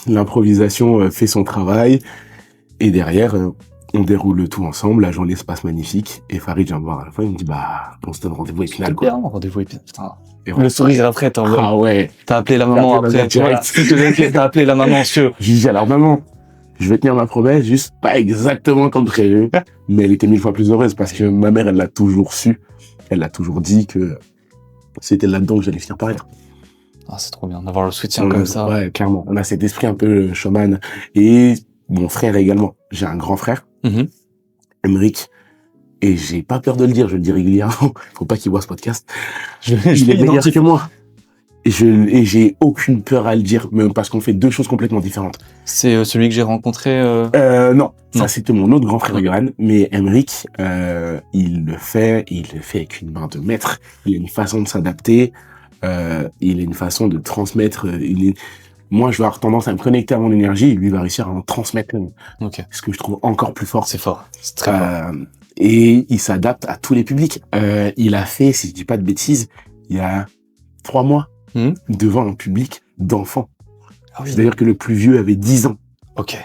L'improvisation fait son travail. Et derrière, on déroule le tout ensemble. La journée se passe magnifique. Et Farid vient me voir à la fin. Il me dit, on se donne rendez-vous avec finale, quoi. Bien, rendez-vous et putain. Et voilà. Le sourire après, Ah ouais. T'as appelé la maman après. Voilà. T'as appelé la maman sûr. J'ai dit, alors maman, je vais tenir ma promesse, juste pas exactement comme prévu. Mais elle était 1000 fois plus heureuse parce que ma mère, elle l'a toujours su. Elle l'a toujours dit que c'était là-dedans que j'allais finir par être. Ah, c'est trop bien d'avoir le soutien comme ça. Ouais, clairement. On a cet esprit un peu showman. Et mon frère également. J'ai un grand frère, Emeric. Et j'ai pas peur de le dire, je le dis régulièrement. Faut pas qu'il voit ce podcast. Il est meilleur que moi. Et j'ai aucune peur à le dire, même parce qu'on fait deux choses complètement différentes. C'est celui que j'ai rencontré Non, ça c'était mon autre grand frère Johan, mais Emeric, il le fait avec une main de maître. Il a une façon de s'adapter, il a une façon de transmettre. Moi, je vais avoir tendance à me connecter à mon énergie, et lui va réussir à en transmettre. Ce que je trouve encore plus fort. C'est fort, c'est très fort. Et il s'adapte à tous les publics. Il a fait, si je dis pas de bêtises, il y a 3 mois. Devant un public d'enfants. Ah oui. C'est-à-dire que le plus vieux avait 10 ans. Ok.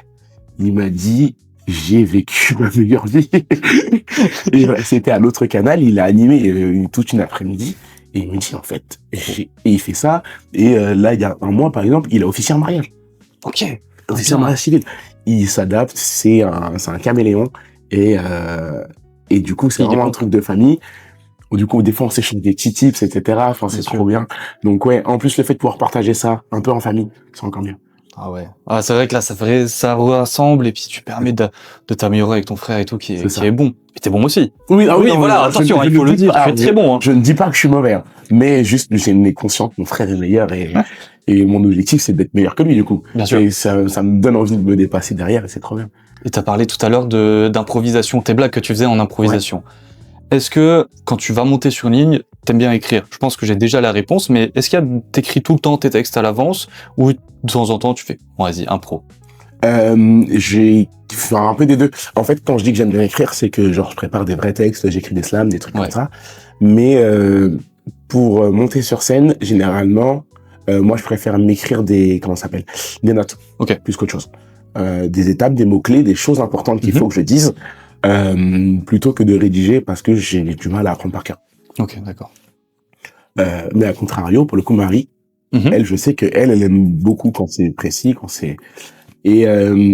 Il m'a dit, j'ai vécu ma meilleure vie. Et c'était à l'autre canal, il a animé toute une après-midi. Et il me dit, en fait, et il fait ça. Et là, il y a un mois, par exemple, il a officié un mariage. Ok. Officié un mariage civil. Il s'adapte, c'est un caméléon. Et du coup, c'est vraiment un truc de famille. Du coup, des fois, on s'échange des petits tips, etc. Enfin, c'est trop bien. Donc, ouais, en plus, le fait de pouvoir partager ça un peu en famille, c'est encore mieux. Ah ouais. Ah, c'est vrai que là, ça rassemble et puis tu permets de t'améliorer avec ton frère et tout, qui est bon. Et t'es bon aussi. Oui, voilà, attention, il faut le dire, tu es très bon. Je ne dis pas que je suis mauvais, mais juste, j'ai conscience que mon frère est meilleur et mon objectif, c'est d'être meilleur que lui, du coup. Bien sûr. Et ça me donne envie de me dépasser derrière et c'est trop bien. Et t'as parlé tout à l'heure d'improvisation, tes blagues que tu faisais en improvisation. Ouais. Est-ce que, quand tu vas monter sur une ligne, t'aimes bien écrire? Je pense que j'ai déjà la réponse, mais est-ce t'écris tout le temps tes textes à l'avance, ou de temps en temps tu fais, bon, vas-y, impro? J'ai fait un peu des deux. En fait, quand je dis que j'aime bien écrire, c'est que genre je prépare des vrais textes, j'écris des slams, des trucs comme ça. Mais pour monter sur scène, généralement, moi je préfère m'écrire des notes, plus qu'autre chose. Des étapes, des mots-clés, des choses importantes qu'il faut que je dise. Plutôt que de rédiger parce que j'ai du mal à apprendre par cœur. Ok, d'accord. Mais à contrario, pour le coup, Marie, elle, je sais que elle aime beaucoup quand c'est précis, quand c'est... Et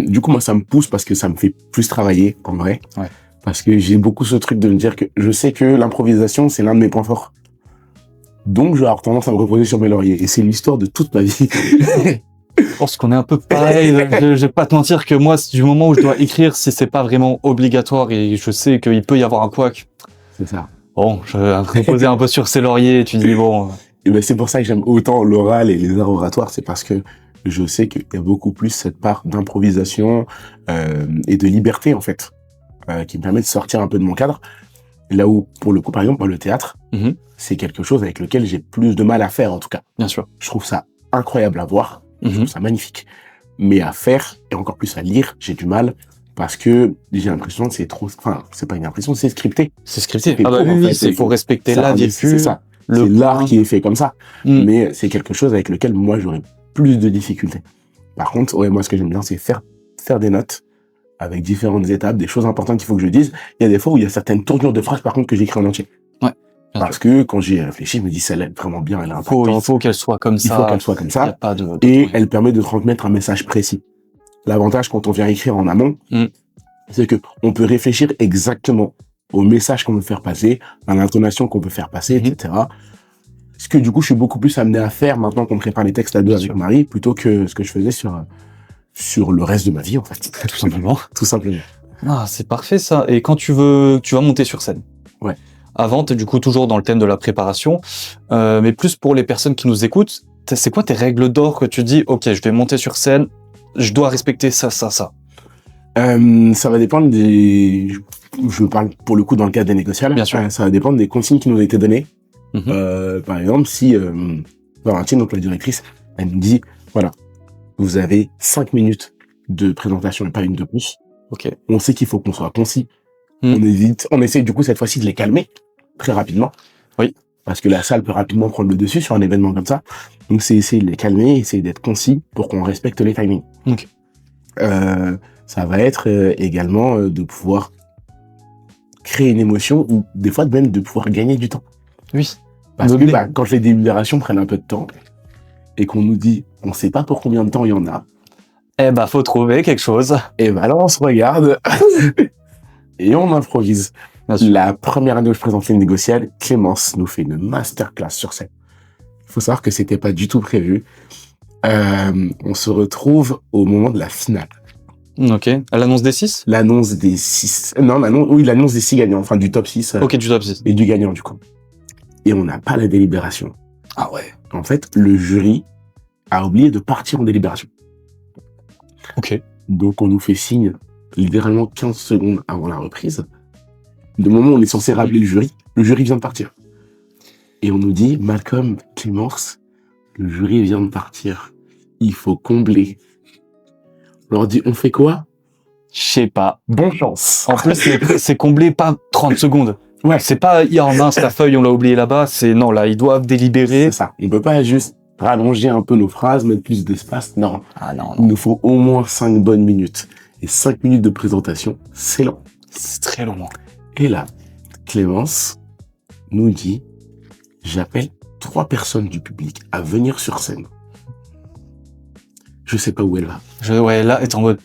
du coup, moi, ça me pousse parce que ça me fait plus travailler, en vrai. Ouais. Parce que j'ai beaucoup ce truc de me dire que je sais que l'improvisation, c'est l'un de mes points forts. Donc, je vais avoir tendance à me reposer sur mes lauriers. Et c'est l'histoire de toute ma vie. Je pense qu'on est un peu pareil. Je vais pas te mentir que moi, du moment où je dois écrire, si c'est pas vraiment obligatoire et je sais qu'il peut y avoir un couac. C'est ça. Bon, je vais me reposer un peu sur ses lauriers et tu dis bon. Et ben, c'est pour ça que j'aime autant l'oral et les arts oratoires. C'est parce que je sais qu'il y a beaucoup plus cette part d'improvisation et de liberté, en fait, qui me permet de sortir un peu de mon cadre. Là où, pour le coup, par exemple, le théâtre, c'est quelque chose avec lequel j'ai plus de mal à faire, en tout cas. Bien sûr. Je trouve ça incroyable à voir. Je trouve ça magnifique. Mais à faire, et encore plus à lire, j'ai du mal, parce que j'ai l'impression que c'est trop... Enfin, c'est pas une impression, c'est scripté. C'est scripté. Ah bah oui, il faut respecter la virgule. C'est ça. C'est l'art qui est fait comme ça. Mais c'est quelque chose avec lequel moi, j'aurais plus de difficultés. Par contre, ouais, moi, ce que j'aime bien, c'est faire des notes avec différentes étapes, des choses importantes qu'il faut que je dise. Il y a des fois où il y a certaines tournures de phrases, par contre, que j'écris en entier. Ouais. Parce que quand j'y ai réfléchi, je me dis, celle-là est vraiment bien, elle est impactante. Il faut qu'elle soit comme ça. Il faut qu'elle soit comme ça. Et elle permet de transmettre un message précis. L'avantage quand on vient écrire en amont, c'est que on peut réfléchir exactement au message qu'on veut faire passer, à l'intonation qu'on veut faire passer, etc. Ce que du coup, je suis beaucoup plus amené à faire maintenant qu'on prépare les textes à deux Bien avec sûr. Marie, plutôt que ce que je faisais sur le reste de ma vie, en fait. Tout simplement. Tout simplement. Ah, c'est parfait ça. Et quand tu vas monter sur scène. Ouais. Avant, t'es du coup toujours dans le thème de la préparation, mais plus pour les personnes qui nous écoutent, c'est quoi tes règles d'or que tu dis, ok, je vais monter sur scène, je dois respecter ça, ça, ça. Ça va dépendre des... Je parle pour le coup dans le cadre des négociations. Bien sûr. Ça va dépendre des consignes qui nous ont été données. Mhm. Par exemple, si Valentine, donc la directrice, elle nous dit, voilà, vous avez 5 minutes de présentation et pas une de plus. Ok. On sait qu'il faut qu'on soit concis. Mm. On essaie du coup cette fois-ci de les calmer très rapidement. Oui. Parce que la salle peut rapidement prendre le dessus sur un événement comme ça. Donc c'est essayer de les calmer, essayer d'être concis pour qu'on respecte les timings. Ok. Ça va être également de pouvoir créer une émotion ou des fois même de pouvoir gagner du temps. Oui. Parce Meubler. que quand les délibérations prennent un peu de temps et qu'on nous dit on sait pas pour combien de temps il y en a, Eh ben, faut trouver quelque chose. et ben là on se regarde et on improvise. Bien sûr. La première année où je présentais une négociale, Clémence nous fait une masterclass sur scène. Il faut savoir que c'était pas du tout prévu. On se retrouve au moment de la finale. Ok. À l'annonce des 6? L'annonce des 6... Non, l'annonce des 6 gagnants, enfin du top 6 Ok, du top 6. et du gagnant du coup. Et on n'a pas la délibération. Ah ouais. En fait, le jury a oublié de partir en délibération. Ok. Donc on nous fait signe littéralement 15 secondes avant la reprise. Du moment où on est censé rappeler le jury vient de partir. Et on nous dit, Malcolm, Clémence, le jury vient de partir. Il faut combler. On leur dit, on fait quoi? Je sais pas. Bonne chance. En plus, c'est comblé pas 30 secondes. Ouais, C'est pas, il y a mince, la feuille, on l'a oublié là-bas. C'est, non, là, ils doivent délibérer. c'est ça. On peut pas juste rallonger un peu nos phrases, mettre plus d'espace. Non. Ah non, Il nous faut au moins 5 bonnes minutes. Et 5 minutes de présentation, c'est long. c'est très long. Et là, Clémence nous dit, j'appelle 3 personnes du public à venir sur scène. Je sais pas où elle va. Ouais, là, est en mode,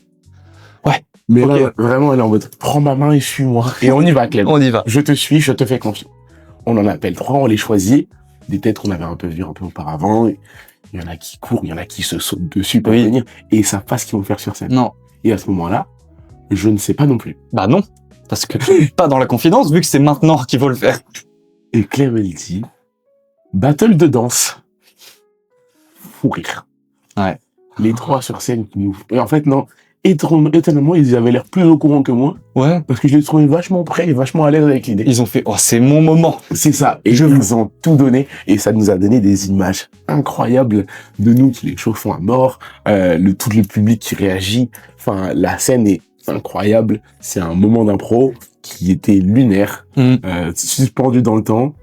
Mais Ok. là, vraiment, elle est en mode, prends ma main et suis-moi. Et on y va, Clem. on y va. Je te suis, je te fais confiance. On en appelle 3, on les choisit. Des têtes qu'on avait un peu vues un peu auparavant. Il y en a qui courent, il y en a qui se sautent dessus pour Oui. venir. Et ils savent pas ce qu'ils vont faire sur scène. Non. Et à ce moment-là, je ne sais pas non plus. Bah non. Parce que tu n'es pas dans la confidence, vu que c'est maintenant qu'il faut le faire. Et Clem, elle dit, battle de danse. Fou rire. Ouais. Les 3 sur scène qui nous... Et en fait, non. Étonnamment, ils avaient l'air plus au courant que moi. Ouais. Parce que je les trouvais vachement prêts et vachement à l'aise avec l'idée. Ils ont fait, oh, c'est mon moment. C'est ça. Et Je ils ont tout donné. Et ça nous a donné des images incroyables de nous qui les chauffons à mort, tout le public qui réagit. Enfin, la scène est incroyable. C'est un moment d'impro qui était lunaire, suspendu dans le temps.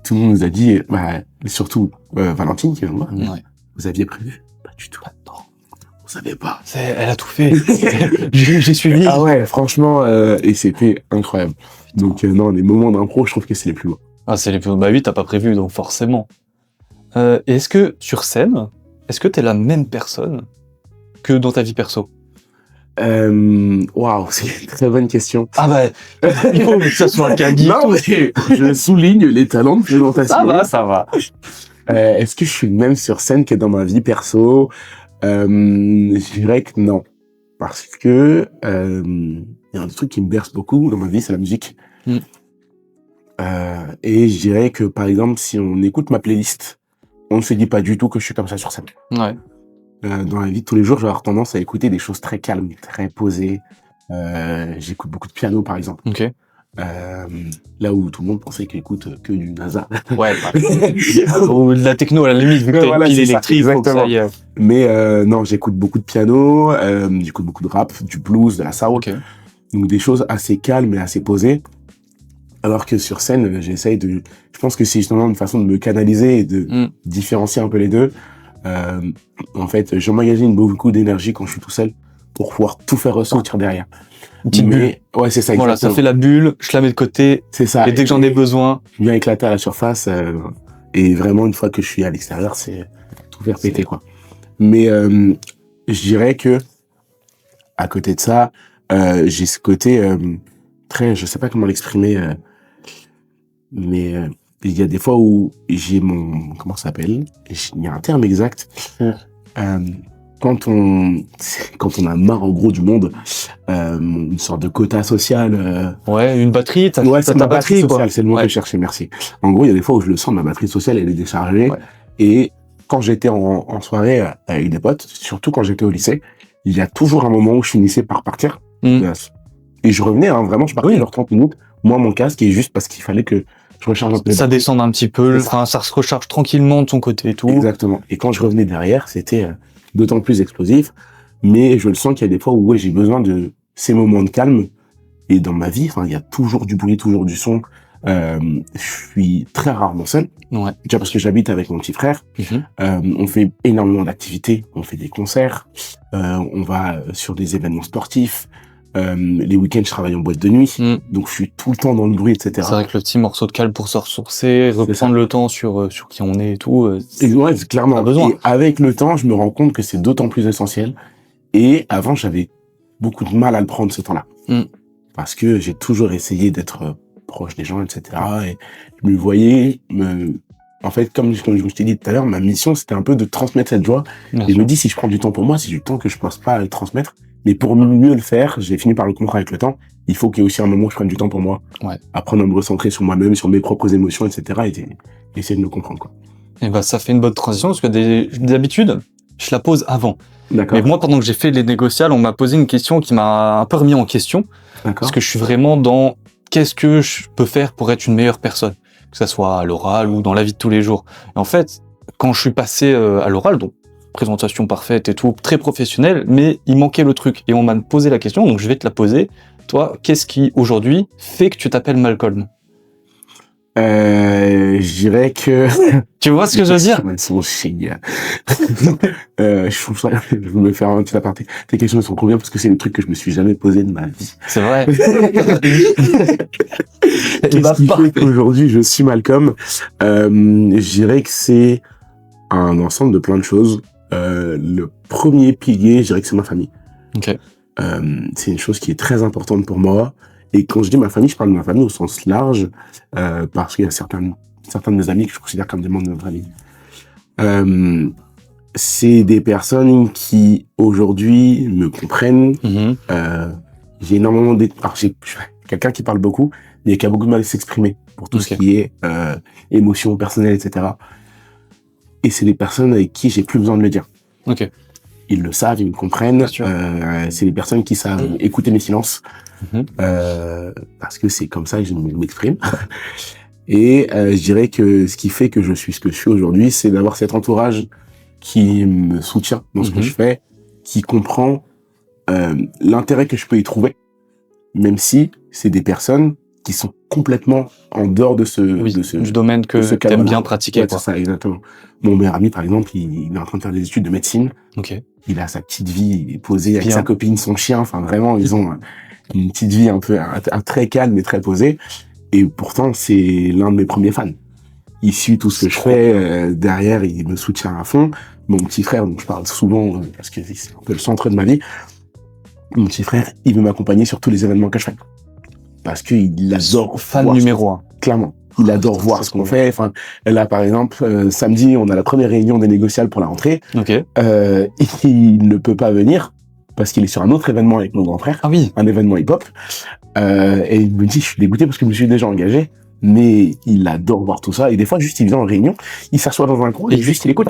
Tout le monde nous a dit, surtout Valentine qui vient de moi, Ouais. vous aviez prévu? Pas du tout. Non. On savait pas. Elle a tout fait. J'ai suivi. Ah ouais, franchement, et c'était incroyable. Donc non, les moments d'impro, je trouve que c'est les plus beaux. Ah, c'est les plus, bah oui, t'as pas prévu, donc forcément. Et est-ce que, sur scène, est-ce que t'es la même personne que dans ta vie perso? Waouh, c'est une très bonne question. Ah bah, il faut que ça soit quali. Non, mais je souligne les talents de présentation. Ça va. Est-ce que je suis le même sur scène que dans ma vie perso? Je dirais que non. Parce que il y a un truc qui me berce beaucoup dans ma vie, c'est la musique. Et je dirais que, par exemple, si on écoute ma playlist, on ne se dit pas du tout que je suis comme ça sur scène. Ouais. Dans la vie de tous les jours, je vais avoir tendance à écouter des choses très calmes, très posées. J'écoute beaucoup de piano, par exemple. Ok. Là où tout le monde pensait qu'il écoute que du NASA. Ouais. Ou de la techno, à la limite, vu que Ouais, t'as voilà, une pile c'est ça, électrique, faut que ça aille. Mais non, j'écoute beaucoup de piano, j'écoute beaucoup de rap, du blues, de la soul. Ok. Donc des choses assez calmes et assez posées. Alors que sur scène, j'essaye de... Je pense que c'est justement une façon de me canaliser et de différencier un peu les deux. En fait, j'emmagasine beaucoup d'énergie quand je suis tout seul pour pouvoir tout faire ressortir derrière. Une petite bulle. Ouais, c'est ça. Voilà, ça exactement. fait la bulle, je la mets de côté, C'est ça. et dès que j'en ai besoin, Je viens éclater à la surface. Et vraiment, une fois que je suis à l'extérieur, c'est tout faire péter, quoi. Mais je dirais que, à côté de ça, j'ai ce côté je sais pas comment l'exprimer, mais il y a des fois où j'ai comment ça s'appelle? Il y a un terme exact. Quand on a marre en gros du monde, une sorte de quota social. Ouais, une batterie, Ouais, c'est ta ma batterie quoi. sociale, c'est le mot que je cherchais, merci. En gros, il y a des fois où je le sens, ma batterie sociale, elle est déchargée. Ouais. Et quand j'étais en soirée avec des potes, surtout quand j'étais au lycée, il y a toujours un moment où je finissais par partir. Et je revenais, vraiment, je partais genre 30 minutes. Moi, mon casque est juste parce qu'il fallait que je recharge un peu. Ça descende un petit peu, enfin, ça se recharge tranquillement de ton côté et tout. Exactement. Et quand je revenais derrière, c'était d'autant plus explosif. Mais je le sens qu'il y a des fois où j'ai besoin de ces moments de calme. Et dans ma vie, il y a toujours du bruit, toujours du son. Je suis très rarement seul. Ouais. Déjà parce que j'habite avec mon petit frère. On fait énormément d'activités. On fait des concerts. On va sur des événements sportifs. Les week-ends, je travaille en boîte de nuit. Donc, je suis tout le temps dans le bruit, etc. C'est vrai que le petit morceau de calme pour se ressourcer, reprendre le temps sur qui on est et tout. Ouais, clairement. Besoin. Et avec le temps, je me rends compte que c'est d'autant plus essentiel. Et avant, j'avais beaucoup de mal à le prendre, ce temps-là. Parce que j'ai toujours essayé d'être proche des gens, etc. Et je me voyais en fait, comme je t'ai dit tout à l'heure, ma mission, c'était un peu de transmettre cette joie. Je me dis, si je prends du temps pour moi, c'est du temps que je pense pas à le transmettre. Mais pour mieux le faire, j'ai fini par le comprendre avec le temps. Il faut qu'il y ait aussi un moment où je prenne du temps pour moi. Ouais. Apprendre à me recentrer sur moi-même, sur mes propres émotions, etc. Et essayer de me comprendre, quoi. Et ça fait une bonne transition parce que d'habitude, je la pose avant. D'accord. Mais moi, pendant que j'ai fait les négociables, on m'a posé une question qui m'a un peu remis en question. D'accord. Parce que je suis vraiment dans qu'est-ce que je peux faire pour être une meilleure personne, que ça soit à l'oral ou dans la vie de tous les jours. Et en fait, quand je suis passé à l'oral, donc présentation parfaite et tout, très professionnel, mais il manquait le truc. Et on m'a posé la question, donc je vais te la poser. Toi, qu'est-ce qui, aujourd'hui, fait que tu t'appelles Malcolm ? Je dirais que... Tu vois ce que je veux dire ? C'est mon chien. Je me fais un petit aparté. Tes questions sont trop bien parce que c'est le truc que je me suis jamais posé de ma vie. C'est vrai. Qu'est-ce qui fait qu'aujourd'hui je suis Malcolm ? Je dirais que c'est un ensemble de plein de choses. Le premier pilier, je dirais que c'est ma famille. Okay. C'est une chose qui est très importante pour moi. Et quand je dis ma famille, je parle de ma famille au sens large, parce qu'il y a certains de mes amis que je considère comme des membres de ma famille. C'est des personnes qui, aujourd'hui, me comprennent. J'ai énormément j'ai quelqu'un qui parle beaucoup, mais qui a beaucoup de mal à s'exprimer pour tout ce qui est émotion personnelle, etc. Et c'est des personnes avec qui j'ai plus besoin de le dire. Okay. Ils le savent, ils me comprennent. C'est des personnes qui savent écouter mes silences. Parce que c'est comme ça que je m'exprime. Et je dirais que ce qui fait que je suis ce que je suis aujourd'hui, c'est d'avoir cet entourage qui me soutient dans ce que je fais, qui comprend l'intérêt que je peux y trouver, même si c'est des personnes qui sont complètement en dehors de du domaine que tu aimes bien pratiquer. C'est ça, exactement. Mon meilleur ami, par exemple, il est en train de faire des études de médecine. Il a sa petite vie, il est posé avec sa copine, son chien. Enfin, vraiment, ils ont une petite vie un très calme et très posée. Et pourtant, c'est l'un de mes premiers fans. Il suit tout ce que je fais. Derrière, il me soutient à fond. Mon petit frère, dont je parle souvent, parce que c'est un peu le centre de ma vie. Mon petit frère, il veut m'accompagner sur tous les événements que je fais. Parce qu'il adore fan numéro 1. Clairement. Il adore voir ce qu'on fait. Enfin, là, par exemple, samedi, on a la première réunion des négociables pour la rentrée. Il ne peut pas venir parce qu'il est sur un autre événement avec mon grand frère. Ah oui. Un événement hip-hop. Et il me dit, je suis dégoûté parce que je me suis déjà engagé. Mais il adore voir tout ça. Et des fois, juste, il vient en réunion, il s'assoit dans un coin et juste, il écoute.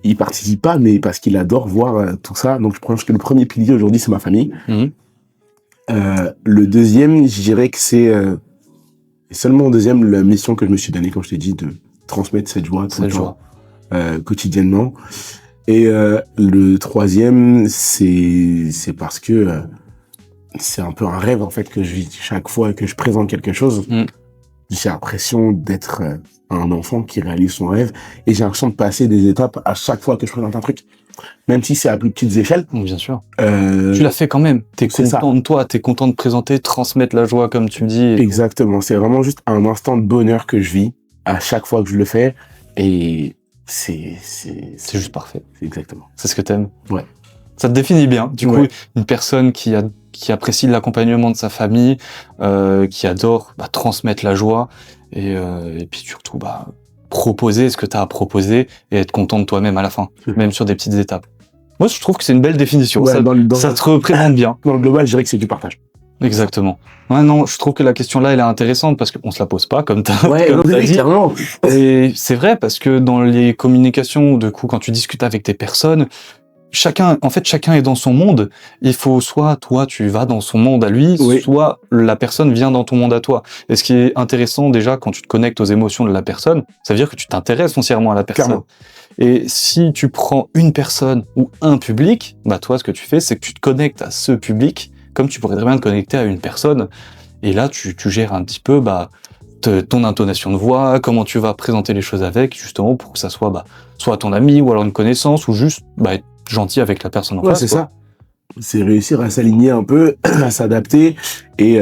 Il participe pas, mais parce qu'il adore voir tout ça. Donc, je pense que le premier pilier aujourd'hui, c'est ma famille. Le deuxième, je dirais que c'est seulement au deuxième la mission que je me suis donnée, quand je t'ai dit, de transmettre cette joie tout le temps, quotidiennement. Et le troisième, c'est parce que c'est un peu un rêve en fait que je vis chaque fois que je présente quelque chose. J'ai l'impression d'être un enfant qui réalise son rêve et j'ai l'impression de passer des étapes à chaque fois que je présente un truc. Même si c'est à plus petites échelles. Bien sûr. Tu l'as fait quand même. T'es content de toi, t'es content de présenter, transmettre la joie comme tu me dis. Exactement. C'est vraiment juste un instant de bonheur que je vis à chaque fois que je le fais. Et c'est juste parfait. Exactement. C'est ce que t'aimes. Ouais. Ça te définit bien. Du coup, une personne qui qui apprécie l'accompagnement de sa famille, qui adore transmettre la joie et puis surtout proposer ce que tu as à proposer et être content de toi-même à la fin, même sur des petites étapes. Moi, je trouve que c'est une belle définition. Ouais, ça te représente bien. Dans le global, je dirais que c'est du partage. Exactement. Ouais, non, je trouve que la question là, elle est intéressante parce qu'on se la pose pas comme t'as dit. Clairement. Et c'est vrai parce que dans les communications, du coup, quand tu discutes avec des personnes, chacun est dans son monde. Il faut soit toi, tu vas dans son monde à lui, soit la personne vient dans ton monde à toi. Et ce qui est intéressant déjà quand tu te connectes aux émotions de la personne, ça veut dire que tu t'intéresses foncièrement à la personne. Clairement. Et si tu prends une personne ou un public, toi, ce que tu fais, c'est que tu te connectes à ce public comme tu pourrais très bien te connecter à une personne. Et là, tu gères un petit peu ton intonation de voix, comment tu vas présenter les choses avec, justement, pour que ça soit soit ton ami ou alors une connaissance ou juste être gentil avec la personne en face. Ouais, c'est ça. C'est réussir à s'aligner un peu, à s'adapter et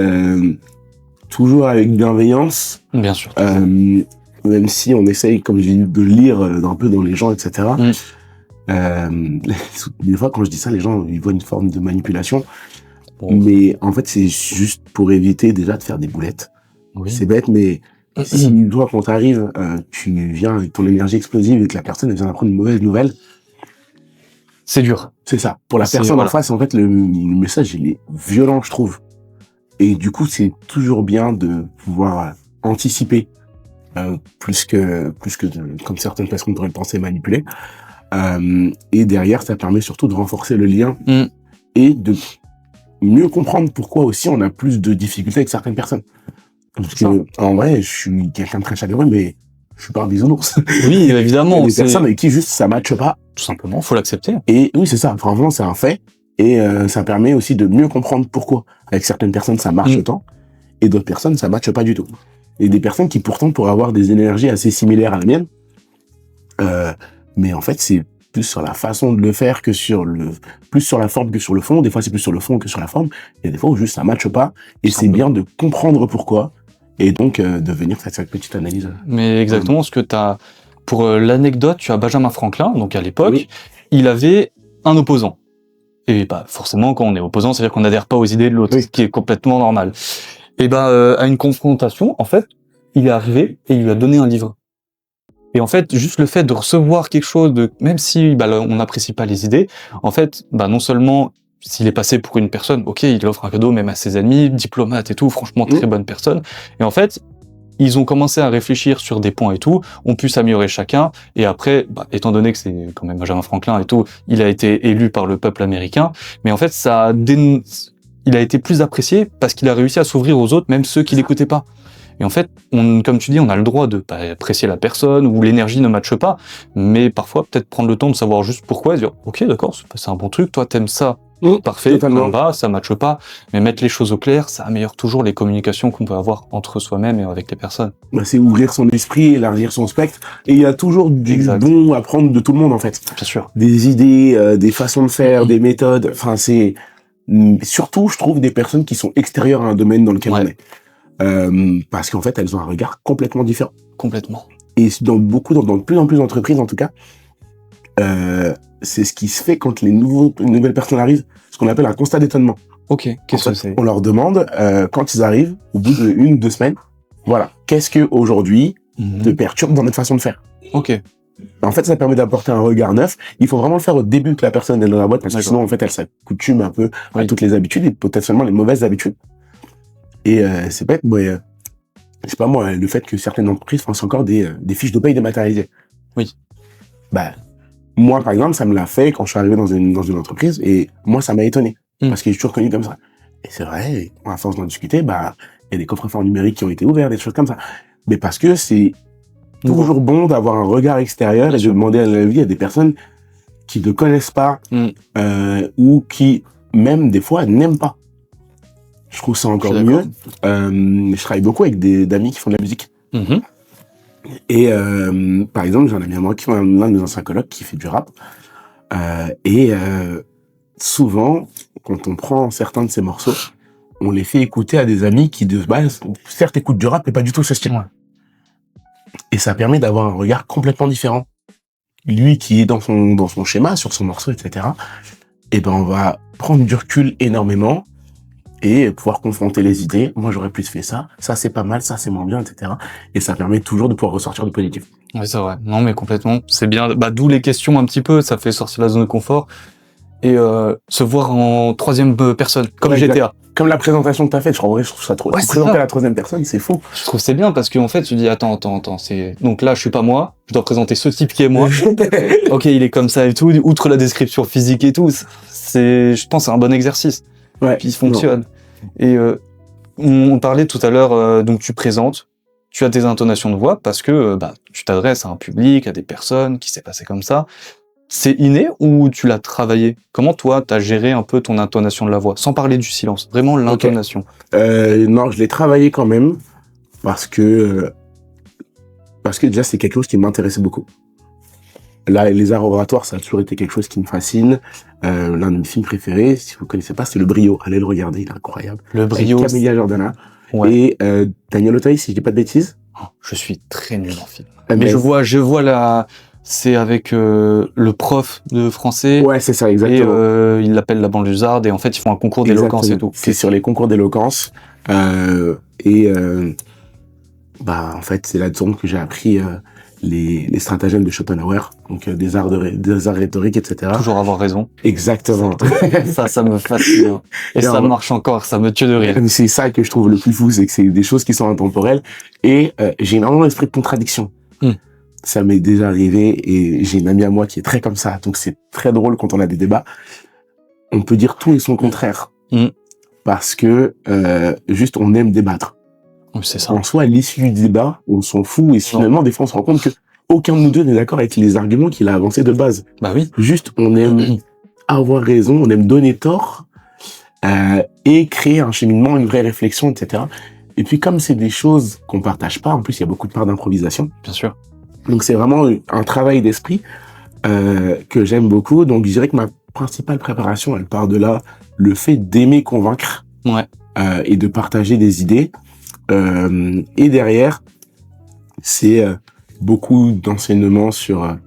toujours avec bienveillance. Bien sûr. Même si on essaye, comme je dis, de lire un peu dans les gens, etc. Des fois, quand je dis ça, les gens ils voient une forme de manipulation. Bon. Mais en fait, c'est juste pour éviter déjà de faire des boulettes. Oui. C'est bête, mais si toi, quand t'arrives, tu viens avec ton énergie explosive et que la personne elle vient d'apprendre une mauvaise nouvelle, c'est dur. C'est ça. Pour la personne en face, en fait, le message, il est violent, je trouve. Et du coup, c'est toujours bien de pouvoir anticiper, plus que comme certaines personnes pourraient le penser, manipuler. Et derrière, ça permet surtout de renforcer le lien et de mieux comprendre pourquoi aussi on a plus de difficultés avec certaines personnes. Parce que, en vrai, je suis quelqu'un de très chaleureux, mais je suis pas un bisounours. Oui, évidemment. Il y a des personnes avec qui juste ça matche pas. Tout simplement, faut l'accepter. Et oui, c'est ça. Franchement, c'est un fait. Et ça permet aussi de mieux comprendre pourquoi. Avec certaines personnes, ça marche autant. Et d'autres personnes, ça matche pas du tout. Et des personnes qui pourtant pourraient avoir des énergies assez similaires à la mienne. Mais en fait, c'est plus sur la façon de le faire que plus sur la forme que sur le fond. Des fois, c'est plus sur le fond que sur la forme. Il y a des fois où juste ça matche pas. Et c'est bien de comprendre pourquoi. Et donc, de venir faire cette petite analyse. Mais exactement ce que t'as, pour l'anecdote, tu as Benjamin Franklin, donc à l'époque, il avait un opposant. Et forcément, quand on est opposant, c'est-à-dire qu'on n'adhère pas aux idées de l'autre, ce qui est complètement normal. Et à une confrontation, en fait, il est arrivé et il lui a donné un livre. Et en fait, juste le fait de recevoir quelque chose même si on n'apprécie pas les idées, en fait, non seulement s'il est passé pour une personne, ok, il offre un cadeau même à ses amis, diplomate et tout, franchement très bonne personne. Et en fait, ils ont commencé à réfléchir sur des points et tout, ont pu s'améliorer chacun. Et après, étant donné que c'est quand même Benjamin Franklin et tout, il a été élu par le peuple américain. Mais en fait, il a été plus apprécié parce qu'il a réussi à s'ouvrir aux autres, même ceux qui l'écoutaient pas. Et en fait, comme tu dis, on a le droit de pas apprécier la personne ou l'énergie ne matche pas, mais parfois peut-être prendre le temps de savoir juste pourquoi et dire ok d'accord, c'est un bon truc, toi t'aimes ça, parfait, ça matche pas, mais mettre les choses au clair, ça améliore toujours les communications qu'on peut avoir entre soi-même et avec les personnes. C'est ouvrir son esprit, élargir son spectre, et il y a toujours du bon à prendre de tout le monde en fait. Bien sûr. Des idées, des façons de faire, des méthodes, enfin c'est surtout je trouve des personnes qui sont extérieures à un domaine dans lequel on est. Parce qu'en fait, elles ont un regard complètement différent. Complètement. Et dans de plus en plus d'entreprises, en tout cas, c'est ce qui se fait quand les nouvelles personnes arrivent, ce qu'on appelle un constat d'étonnement. Ok, qu'est-ce que c'est ? On leur demande, quand ils arrivent, au bout de 1 ou 2 semaines, voilà, qu'est-ce que aujourd'hui te perturbe dans notre façon de faire ? Ok. En fait, ça permet d'apporter un regard neuf. Il faut vraiment le faire au début que la personne est dans la boîte, parce que sinon, en fait, elle s'accoutume un peu à toutes les habitudes, et peut-être seulement les mauvaises habitudes. Et c'est bête, moi, je sais pas moi, le fait que certaines entreprises fassent encore des fiches de paye dématérialisées. Oui. Moi, par exemple, ça me l'a fait quand je suis arrivé dans une entreprise, et moi, ça m'a étonné, parce que j'ai toujours connu comme ça. Et c'est vrai, à force d'en discuter, il y a des coffres-forts numériques qui ont été ouverts, des choses comme ça. Mais parce que c'est toujours bon d'avoir un regard extérieur et de demander un avis à des personnes qui ne connaissent pas, ou qui, même des fois, n'aiment pas. Je trouve ça encore mieux. Je travaille beaucoup avec d'amis qui font de la musique. Et par exemple, j'ai un ami à moi, l'un de mes anciens colocs, qui fait du rap. Souvent, quand on prend certains de ses morceaux, on les fait écouter à des amis qui, de base, certes écoutent du rap, mais pas du tout ce style. Et ça permet d'avoir un regard complètement différent. Lui qui est dans son schéma, sur son morceau, etc. On va prendre du recul énormément. et pouvoir confronter les idées. Moi, j'aurais plus fait ça. Ça, c'est pas mal. Ça, c'est moins bien, etc. Et ça permet toujours de pouvoir ressortir du positif. Oui, c'est vrai. Non, mais complètement. C'est bien. Bah, d'où les questions un petit peu. Ça fait sortir la zone de confort. Et se voir en troisième personne, comme Ouais, GTA. Comme la présentation que t'as faite, je trouve ça trop. Ouais, Tu c'est présenter ça. à la troisième personne, c'est fou. Je trouve que c'est bien parce qu'en fait, tu dis, attends, c'est... Donc là, je suis pas moi. Je dois présenter ce type qui est moi. Ok, il est comme ça et tout. Outre la description physique et tout, je pense, c'est un bon exercice. Ouais. Puis il fonctionne. Et on parlait tout à l'heure, donc tu présentes, tu as tes intonations de voix parce que bah, tu t'adresses à un public, à des personnes qui s'est passé comme ça. C'est inné ou tu l'as travaillé? Comment toi, t'as géré un peu ton intonation de la voix? Sans parler du silence, vraiment l'intonation. Non, je l'ai travaillé quand même parce que déjà c'est quelque chose qui m'intéressait beaucoup. Là, les arts oratoires, ça a toujours été quelque chose qui me fascine. L'un de mes films préférés, si vous connaissez pas, c'est Le Brio. Allez le regarder, il est incroyable. Le Brio. Avec Camélia Jordana. Ouais. Et Daniel Auteuil, si je dis pas de bêtises. Oh, je suis très nul en film. Mais Mais je vois la... C'est avec le prof de français. Ouais, c'est ça, exactement. Et il l'appelle la banlieusarde et en fait ils font un concours d'éloquence et tout. C'est sur les concours d'éloquence. En fait, c'est là-dedans que j'ai appris les stratagèmes de Schopenhauer, donc des arts rhétoriques, etc. Toujours avoir raison. Exactement. Ça me fascine. Et ça marche encore, ça me tue de rire. C'est ça que je trouve le plus fou, c'est que c'est des choses qui sont intemporelles. Et j'ai énormément d'esprit de contradiction. Ça m'est déjà arrivé et j'ai une amie à moi qui est très comme ça. Donc c'est très drôle quand on a des débats. On peut dire tout et son contraire. Parce que juste on aime débattre. C'est ça. En soi, à l'issue du débat, on s'en fout et finalement, des fois, on se rend compte que aucun de nous deux n'est d'accord avec les arguments qu'il a avancés de base. Bah oui. Juste, on aime avoir raison, on aime donner tort et créer un cheminement, une vraie réflexion, etc. Et puis, comme c'est des choses qu'on partage pas, en plus, il y a beaucoup de parts d'improvisation. Bien sûr. Donc, c'est vraiment un travail d'esprit que j'aime beaucoup. Donc, je dirais que ma principale préparation, elle part de là, le fait d'aimer convaincre et de partager des idées. Et derrière, c'est beaucoup d'enseignements sur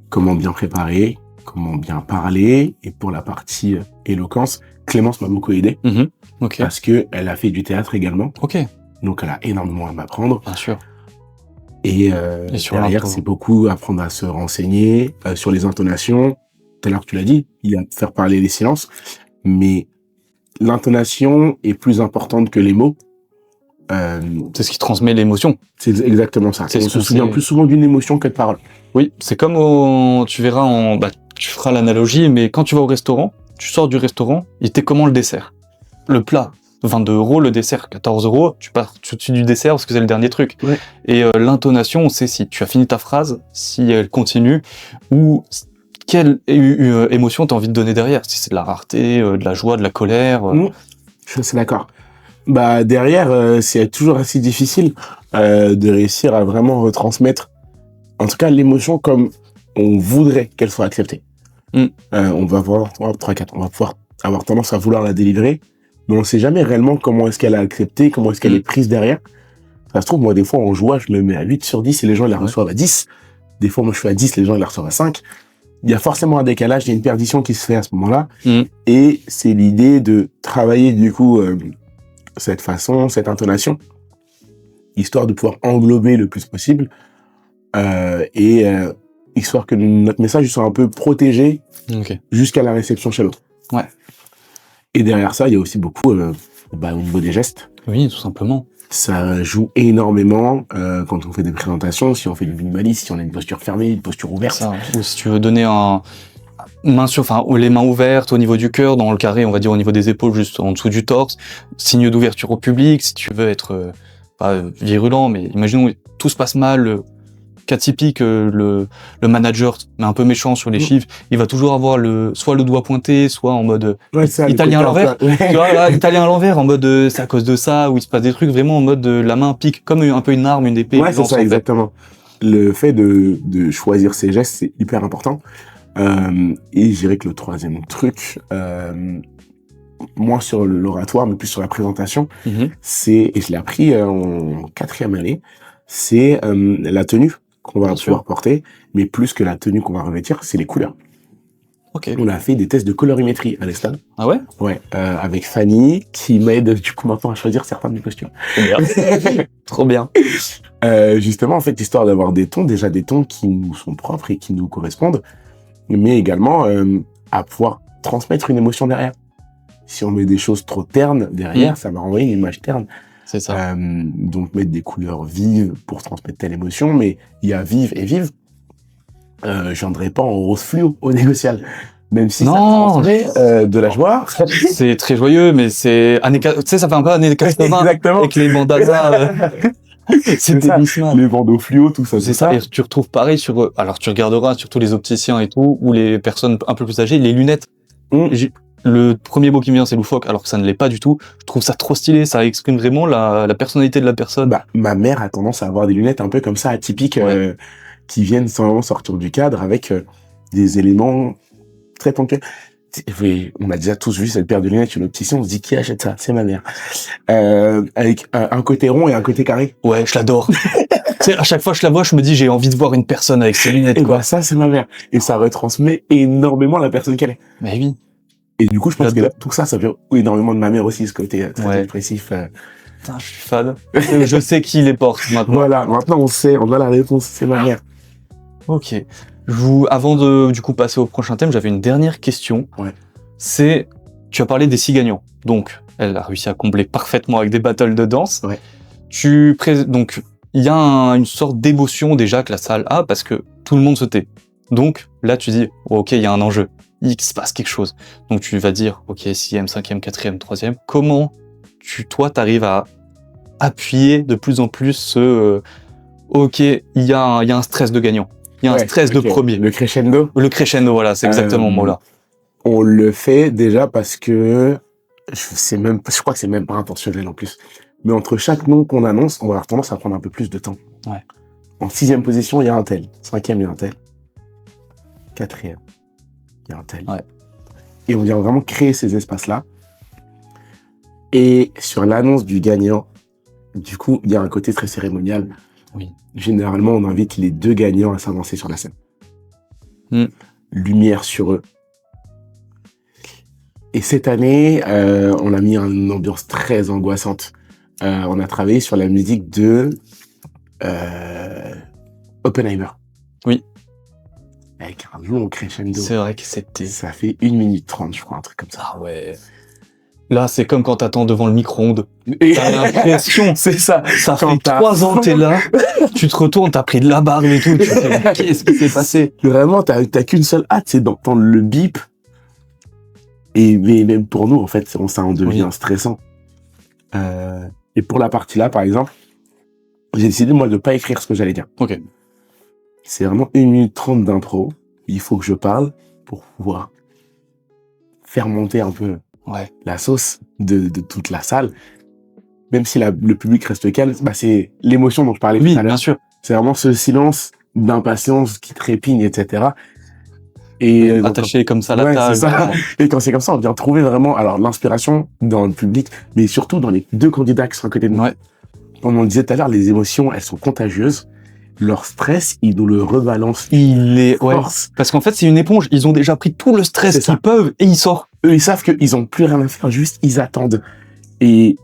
comment bien préparer, comment bien parler. Et pour la partie éloquence, Clémence m'a beaucoup aidé. Okay. Parce que elle a fait du théâtre également. Okay. Donc elle a énormément à m'apprendre. Bien sûr. Et derrière, c'est beaucoup apprendre à se renseigner sur les intonations. Tout à l'heure, tu l'as dit, il y a faire parler les silences. Mais l'intonation est plus importante que les mots. C'est ce qui transmet l'émotion. C'est exactement ça. On se souvient plus souvent d'une émotion que de paroles. Oui, c'est comme tu verras tu feras l'analogie, mais quand tu vas au restaurant, tu sors du restaurant, il était comment le dessert? Le plat, 22 €, le dessert, 14 €, tu pars tout de suite du dessert parce que c'est le dernier truc. Ouais. Et l'intonation, on sait si tu as fini ta phrase, si elle continue, ou quelle émotion tu as envie de donner derrière, si c'est de la rareté, de la joie, de la colère. Je suis d'accord. Bah derrière, c'est toujours assez difficile de réussir à vraiment retransmettre, en tout cas l'émotion comme on voudrait qu'elle soit acceptée. On va voir 3-4, on va pouvoir avoir tendance à vouloir la délivrer, mais on sait jamais réellement comment est-ce qu'elle a accepté, comment est-ce qu'elle est prise derrière. Ça se trouve, moi des fois en joie, je me mets à 8 sur 10 et les gens ils la reçoivent à 10. Des fois moi je suis à 10, les gens ils la reçoivent à 5. Il y a forcément un décalage, il y a une perdition qui se fait à ce moment-là. Et c'est l'idée de travailler du coup cette façon, cette intonation, histoire de pouvoir englober le plus possible histoire que notre message soit un peu protégé jusqu'à la réception chez l'autre. Ouais. Et derrière ça, il y a aussi beaucoup au niveau des gestes. Oui, tout simplement. Ça joue énormément quand on fait des présentations, si on fait du minimalisme, si on a une posture fermée, une posture ouverte. Ça, ou si tu veux donner les mains ouvertes au niveau du cœur, dans le carré, on va dire au niveau des épaules, juste en dessous du torse. Signe d'ouverture au public, si tu veux être pas virulent, mais imaginons tout se passe mal. Cas typique, le manager, mais un peu méchant sur les chiffres, il va toujours avoir soit le doigt pointé, soit en mode italien à l'envers. Tu vois, là, italien à l'envers, en mode c'est à cause de ça, où il se passe des trucs vraiment en mode la main pique, comme un peu une arme, une épée. Ouais, c'est ça, exactement. Le fait de choisir ses gestes, c'est hyper important. Et je dirais que le troisième truc, moins sur l'oratoire, mais plus sur la présentation, et je l'ai appris en 4e année, c'est la tenue qu'on va pouvoir porter, mais plus que la tenue qu'on va revêtir, c'est les couleurs. Ok. On a fait des tests de colorimétrie à l'Estan. Ah ouais? Ouais, avec Fanny, qui m'aide du coup maintenant à choisir certains de mes costumes. Trop bien. Justement, en fait, histoire d'avoir des tons, déjà des tons qui nous sont propres et qui nous correspondent, mais également à pouvoir transmettre une émotion derrière. Si on met des choses trop ternes derrière, ça va renvoyer une image terne. C'est ça. Donc mettre des couleurs vives pour transmettre telle émotion, mais il y a vive et vive. Je viendrai pas en rose fluo au négocial. Même si ça transmet de la joie. C'est très joyeux, mais c'est tu sais, ça fait un peu années 80 Exactement. avec les bandanas. C'est ça. délicieux. Les bandeaux fluo, tout ça. C'est ça. Et tu retrouves pareil sur, alors tu regarderas surtout les opticiens et tout, ou les personnes un peu plus âgées, les lunettes. Le premier mot qui me vient, c'est loufoque, alors que ça ne l'est pas du tout. Je trouve ça trop stylé, ça exprime vraiment la personnalité de la personne. Bah, ma mère a tendance à avoir des lunettes un peu comme ça, atypiques, qui viennent sans sortir du cadre avec des éléments très ponctuels. On a déjà tous vu cette paire de lunettes chez l'opticien, on se dit qui achète ça? C'est ma mère. Avec un côté rond et un côté carré. Ouais, je l'adore. Tu sais, à chaque fois que je la vois, je me dis j'ai envie de voir une personne avec ses lunettes. Et quoi. bah ça, c'est ma mère. Et ça retransmet énormément la personne qu'elle est. Mais oui. Et du coup, je pense que tout ça vient énormément de ma mère aussi, ce côté très expressif. Putain, je suis fan. Je sais qui les porte maintenant. Voilà, maintenant on sait, on a la réponse, c'est ma mère. Ok. Avant de du coup passer au prochain thème, j'avais une dernière question. Ouais. C'est, tu as parlé des 6 gagnants. Donc, elle a réussi à combler parfaitement avec des battles de danse. Ouais. Donc, il y a une sorte d'émotion déjà que la salle a parce que tout le monde se tait. Donc, là, tu dis, ok, il y a un enjeu. Il se passe quelque chose. Donc, tu vas dire, ok, 6e, 5e, 4e, 3e. Comment toi, t'arrives à appuyer de plus en plus ok, il y a un stress de gagnant. Il y a un stress de premier. Le crescendo. Le crescendo, voilà, c'est exactement le mot là. On le fait déjà parce que je crois que c'est même pas intentionnel en plus. Mais entre chaque nom qu'on annonce, on va avoir tendance à prendre un peu plus de temps. Ouais. En 6e position, il y a un tel. 5e, il y a un tel. 4e, il y a un tel. Ouais. Et on vient vraiment créer ces espaces-là. Et sur l'annonce du gagnant, du coup, il y a un côté très cérémonial. Oui. Généralement, on invite les 2 gagnants à s'avancer sur la scène. Lumière sur eux. Et cette année, on a mis une ambiance très angoissante. On a travaillé sur la musique de Oppenheimer. Oui. Avec un long crescendo. C'est vrai que c'était... Ça fait 1 minute 30, je crois, un truc comme ça. Ah ouais. Là, c'est comme quand t'attends devant le micro-ondes. Et T'as l'impression, c'est ça. ça fait Quand t'as 3 ans que t'es là, tu te retournes, t'as pris de la barbe et tout, tu te dis, qu'est-ce qui s'est passé? Vraiment, t'as qu'une seule hâte, c'est d'entendre le bip. Mais même pour nous, en fait, ça en devient stressant. Et pour la partie là, par exemple, j'ai décidé, moi, de pas écrire ce que j'allais dire. Ok. C'est vraiment 1 minute 30 d'impro. Il faut que je parle pour pouvoir faire monter un peu la sauce de toute la salle. Même si le public reste calme, bah c'est l'émotion dont je parlais tout à l'heure. Bien sûr. C'est vraiment ce silence d'impatience qui trépigne, etc. Et attaché comme ça à la table. C'est ça. Et quand c'est comme ça, on vient trouver vraiment l'inspiration dans le public, mais surtout dans les 2 candidats qui sont à côté de nous. Ouais. Comme on le disait tout à l'heure, les émotions, elles sont contagieuses. Leur stress, ils nous le rebalancent. Parce qu'en fait, c'est une éponge. Ils ont déjà pris tout le stress qu'ils peuvent et ils sortent. Eux, ils savent qu'ils ont plus rien à faire, juste ils attendent. Et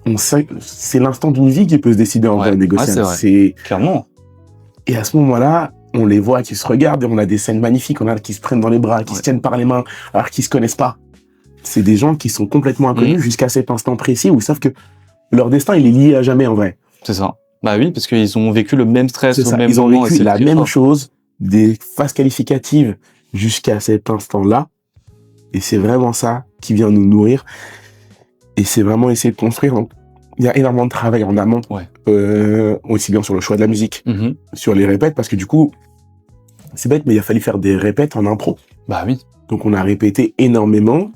on sait, c'est l'instant d'une vie qui peut se décider en vrai négociable. C'est clairement. Et à ce moment-là, on les voit qui se regardent et on a des scènes magnifiques. On a qui se prennent dans les bras, qui se tiennent par les mains, alors qu'ils se connaissent pas. C'est des gens qui sont complètement inconnus jusqu'à cet instant précis où ils savent que leur destin, il est lié à jamais en vrai. C'est ça. Bah oui, parce qu'ils ont vécu le même stress au même Ils ont moment. vécu la même chose, des phases qualificatives jusqu'à cet instant-là. Et c'est vraiment ça qui vient nous nourrir. Et c'est vraiment essayer de construire. Donc, il y a énormément de travail en amont. Aussi bien sur le choix de la musique, sur les répètes, parce que du coup, c'est bête, mais il a fallu faire des répètes en impro. Bah oui. Donc on a répété énormément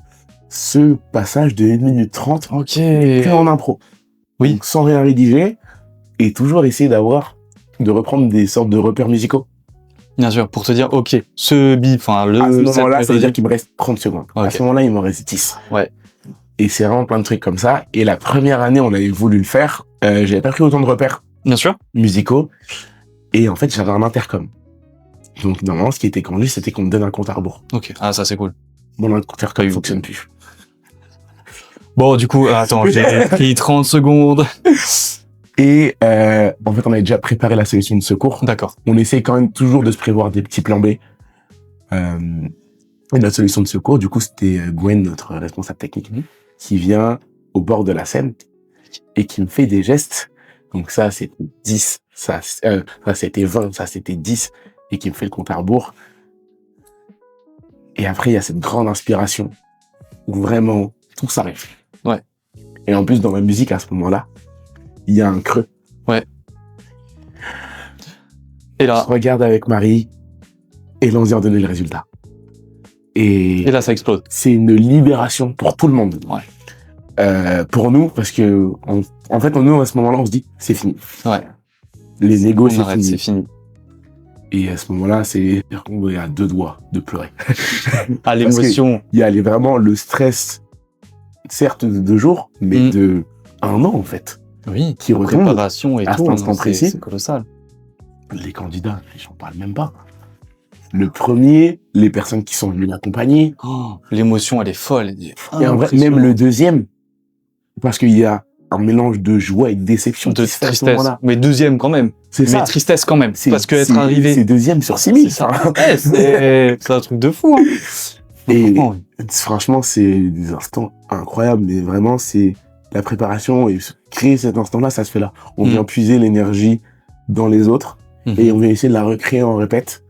ce passage de 1 minute 30 que en impro. Oui. Donc, sans rien rédiger, et toujours essayer de reprendre des sortes de repères musicaux. Bien sûr, pour te dire, ok, ce bip, à ce moment-là, ça veut dire qu'il me reste 30 secondes. À ce moment-là, il m'en reste 10. Ouais. Et c'est vraiment plein de trucs comme ça. Et la première année, on avait voulu le faire. J'avais pas pris autant de repères. Bien sûr. Musicaux. Et en fait, j'avais un intercom. Donc, normalement, ce qui était conduit, c'était qu'on me donne un compte à rebours. Ok. Ah, ça, c'est cool. Bon, le compte à rebours Oui, ne fonctionne plus. Bon, du coup, attends, j'ai pris 30 secondes. Et en fait, on avait déjà préparé la solution de secours. D'accord. On essaye quand même toujours de se prévoir des petits plans B. Et notre solution de secours, du coup, c'était Gwen, notre responsable technique, qui vient au bord de la Seine et qui me fait des gestes. Donc ça, c'était 10. Ça, c'était 20. Ça, c'était 10. Et qui me fait le compte à rebours. Et après, il y a cette grande inspiration où vraiment tout s'arrête. Ouais. Et en plus, dans ma musique, à ce moment-là, il y a un creux. Ouais. Et là, Je regarde avec Marie et là, on vient donner le résultat. Et là, ça explose. c'est une libération pour tout le monde. Ouais. Pour nous, parce que en fait, nous, à ce moment-là, on se dit, c'est fini. Ouais. Les négos, On c'est arrête, fini. c'est fini. Et à ce moment-là, on est à 2 doigts de pleurer. Ah, l'émotion. Il y a vraiment le stress, certes de 2 jours, mais de 1 an, en fait. Oui. Qui retombe préparation et à tout. cet instant non, précis. C'est colossal. Les candidats, j'en parle même pas. Le premier, les personnes qui sont venues l'accompagner. Oh, l'émotion, elle est folle. Et en vrai, même le deuxième, parce qu'il y a un mélange de joie et de déception de qui se fait à ce tristesse. moment-là. Mais deuxième quand même. C'est Mais ça. tristesse quand même. Parce que être arrivé. C'est deuxième sur 6000. C'est ça. Ouais, c'est un truc de fou. Hein. Et Franchement, franchement, c'est des instants incroyables. Mais vraiment, c'est la préparation et créer cet instant-là, ça se fait là. On vient puiser l'énergie dans les autres et on vient essayer de la recréer en répète,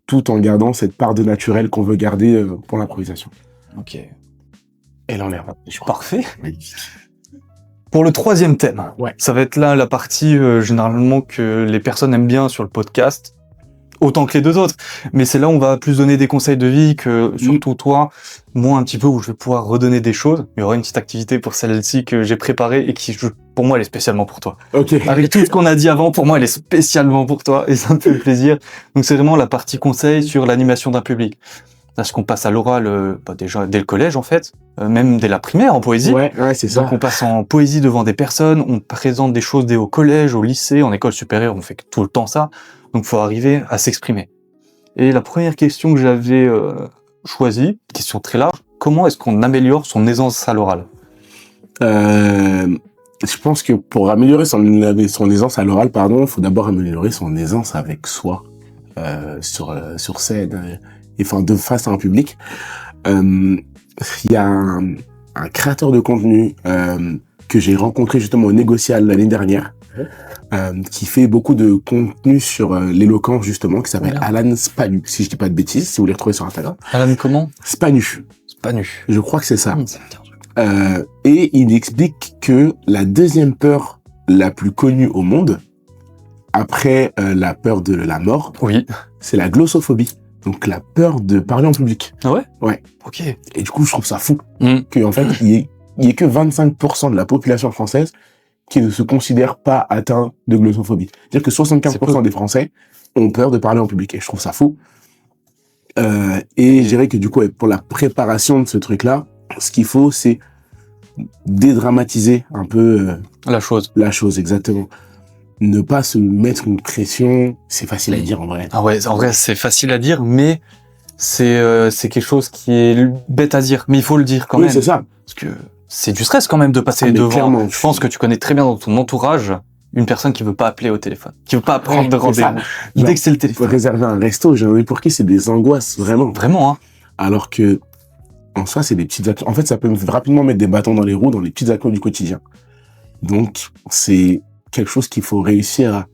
tout en gardant cette part de naturel qu'on veut garder pour l'improvisation. Ok. Et là, on est Parfait. magnifique. Pour le troisième thème, Ouais. ça va être là la partie généralement que les personnes aiment bien sur le podcast, autant que les deux autres. Mais c'est là où on va plus donner des conseils de vie que surtout toi, moi un petit peu où je vais pouvoir redonner des choses. Il y aura une petite activité pour celle-ci que j'ai préparée et qui, pour moi, elle est spécialement pour toi. Ok. Avec tout ce qu'on a dit avant, pour moi, elle est spécialement pour toi et ça me fait plaisir. Donc c'est vraiment la partie conseil sur l'animation d'un public. Parce qu'on passe à l'oral déjà dès le collège en fait, même dès la primaire en poésie. Ouais, c'est ça. Donc on passe en poésie devant des personnes, on présente des choses dès au collège, au lycée, en école supérieure, on fait tout le temps ça. Donc il faut arriver à s'exprimer. Et la première question que j'avais choisie, question très large, comment est-ce qu'on améliore son aisance à l'oral ? Je pense que pour améliorer son aisance à l'oral, il faut d'abord améliorer son aisance avec soi, sur scène, et enfin de face à un public. Il y a un créateur de contenu que j'ai rencontré justement au Négocial l'année dernière, qui fait beaucoup de contenu sur l'éloquence justement, qui s'appelle Alan Spanu, si je dis pas de bêtises, si vous les retrouvez sur Instagram. Alan comment ? Spanu. Spanu. Je crois que c'est ça. Et il explique que la deuxième peur la plus connue au monde, après la peur de la mort, Oui. c'est la glossophobie. Donc la peur de parler en public. Ah ouais ? Ouais. Ok. Et du coup, je trouve ça fou qu'en fait, il y ait que 25% de la population française qui ne se considère pas atteint de glossophobie. C'est-à-dire que 75% des Français ont peur de parler en public. Et je trouve ça fou. Et je dirais que du coup, pour la préparation de ce truc-là, ce qu'il faut, c'est dédramatiser un peu La chose. la chose, exactement. Ne pas se mettre une pression, c'est facile à dire en vrai. Ah ouais, en vrai c'est facile à dire, mais c'est quelque chose qui est bête à dire, mais il faut le dire quand Oui, même. c'est ça. Parce que c'est du stress quand même de passer Ah, mais devant. clairement. Je pense que tu connais très bien dans ton entourage une personne qui veut pas appeler au téléphone, qui veut pas prendre de c'est ça. rendez-vous. Genre, Dès que c'est le Faut téléphone. réserver un resto, j'en ai pour qui c'est des angoisses, vraiment. Vraiment, hein. Alors que, en soi, c'est des petites actions. En fait, ça peut rapidement mettre des bâtons dans les roues dans les petites actions du quotidien. Donc, c'est quelque chose qu'il faut réussir à,